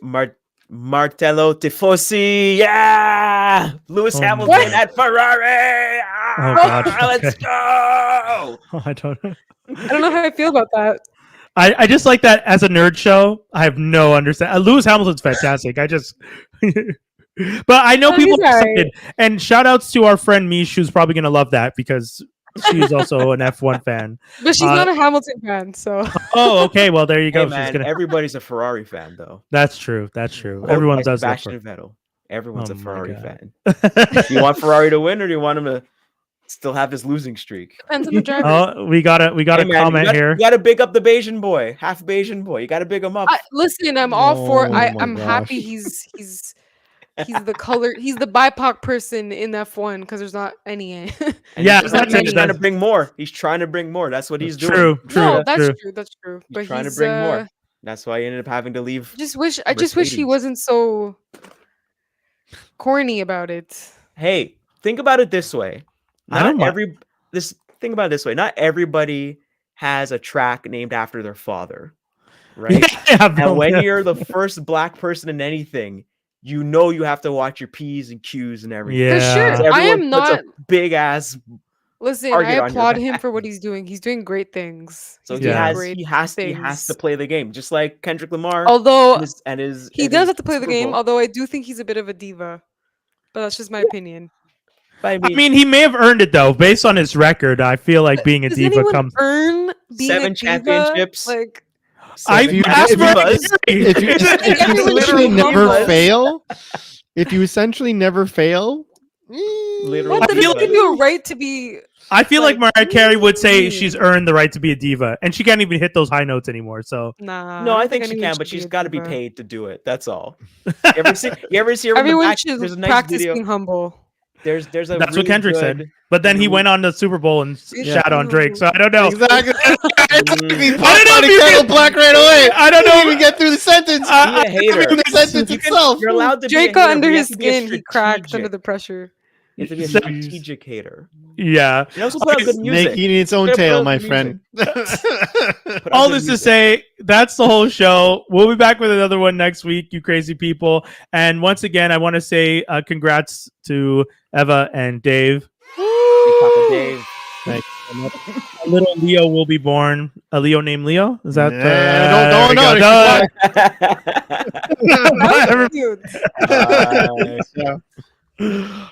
Martello Tifosi. Yeah, Lewis Oh, Hamilton what? at Ferrari. Oh, God. Let's Okay. go. I don't know. I don't know how I feel about that. I just like that as a nerd show. I have no understanding. Lewis Hamilton's fantastic. I just, but I know Oh, people he's are alright. excited. And shout outs to our friend Mish, who's probably gonna love that because she is also an F1 fan. But she's not a Hamilton fan, so Oh, okay. Well, there you go. Hey She's man, gonna. everybody's a Ferrari fan though. That's true. That's true. Quote Everyone by does that. Sebastian Vettel. Everyone's Oh a my Ferrari God. fan. Do you want Ferrari to win, or do you want him to still have his losing streak? depends on the driver. Oh, we got a Hey, man, comment here. You gotta big up the Bayesian boy, half Bayesian boy. You gotta big him up. Listen, I'm all for. Oh my I'm happy gosh. he's the color. He's the BIPOC person in F1 because there's not any. And Yeah, he's, that's he's it. trying to bring more. He's trying to bring more. That's what he's doing. True. True. No, that's true. true. That's true. He's But trying he's to bring more. That's why he ended up having to leave. I just wish he Mercedes. wasn't so corny about it. Hey, think about it this way. I don't Not mind. think about it this way. Not everybody has a track named after their father, right? Yeah, And when yeah. you're the first black person in anything, you know you have to watch your P's and Q's and everything. Yeah. For sure. So I everyone am puts not. a big ass. Listen, target I on your applaud him back. for what he's doing. He's doing great things. So He's he doing Yeah. great he has things. to play the game, just like Kendrick Lamar. Although and his he and does his have to play the Super game. Bowl. Although I do think he's a bit of a diva, but that's just my opinion. But I mean, he may have earned it though, based on his record. I feel like being a Does diva anyone comes. earn being 7 a diva? championships. Like I Seven asked for divas. If you, Like, if you everyone essentially should never humble. fail, if you essentially never fail, Literally. what? I That feel doesn't give you a right to be. I feel like Like, Mariah Carey would say mm. she's earned the right to be a diva, and she can't even hit those high notes anymore. So Nah. No, I don't think she anyone can, but should be she's a got to be diva. paid to do it. That's all. You ever see her in the Everyone back? should There's a nice practice video. being humble. There's a that's really what Kendrick good, said. But then he Mhm. went on the Super Bowl and Yeah. shat on Drake. So I don't know. exactly. Mm. Pop out if you kettle can- black right away. I don't He didn't know. even get through the sentence. Be a hater. the sentence itself. You're allowed to Drake be a got hater, under but you his have to be a skin. He cracked under strategic- the pressure. You have to be a Jeez. strategic hater. Yeah. You also put out good music. Snake eating its own Gotta put tail, out my good friend. Put out All good this to music. say, that's the whole show. We'll be back with another one next week, you crazy people. And once again, I want to say congrats to Eva and Dave. Big Papa Dave. A little Leo will be born. A Leo named Leo? Is that? Don't there we know. go. That was cute. Nice. Yeah.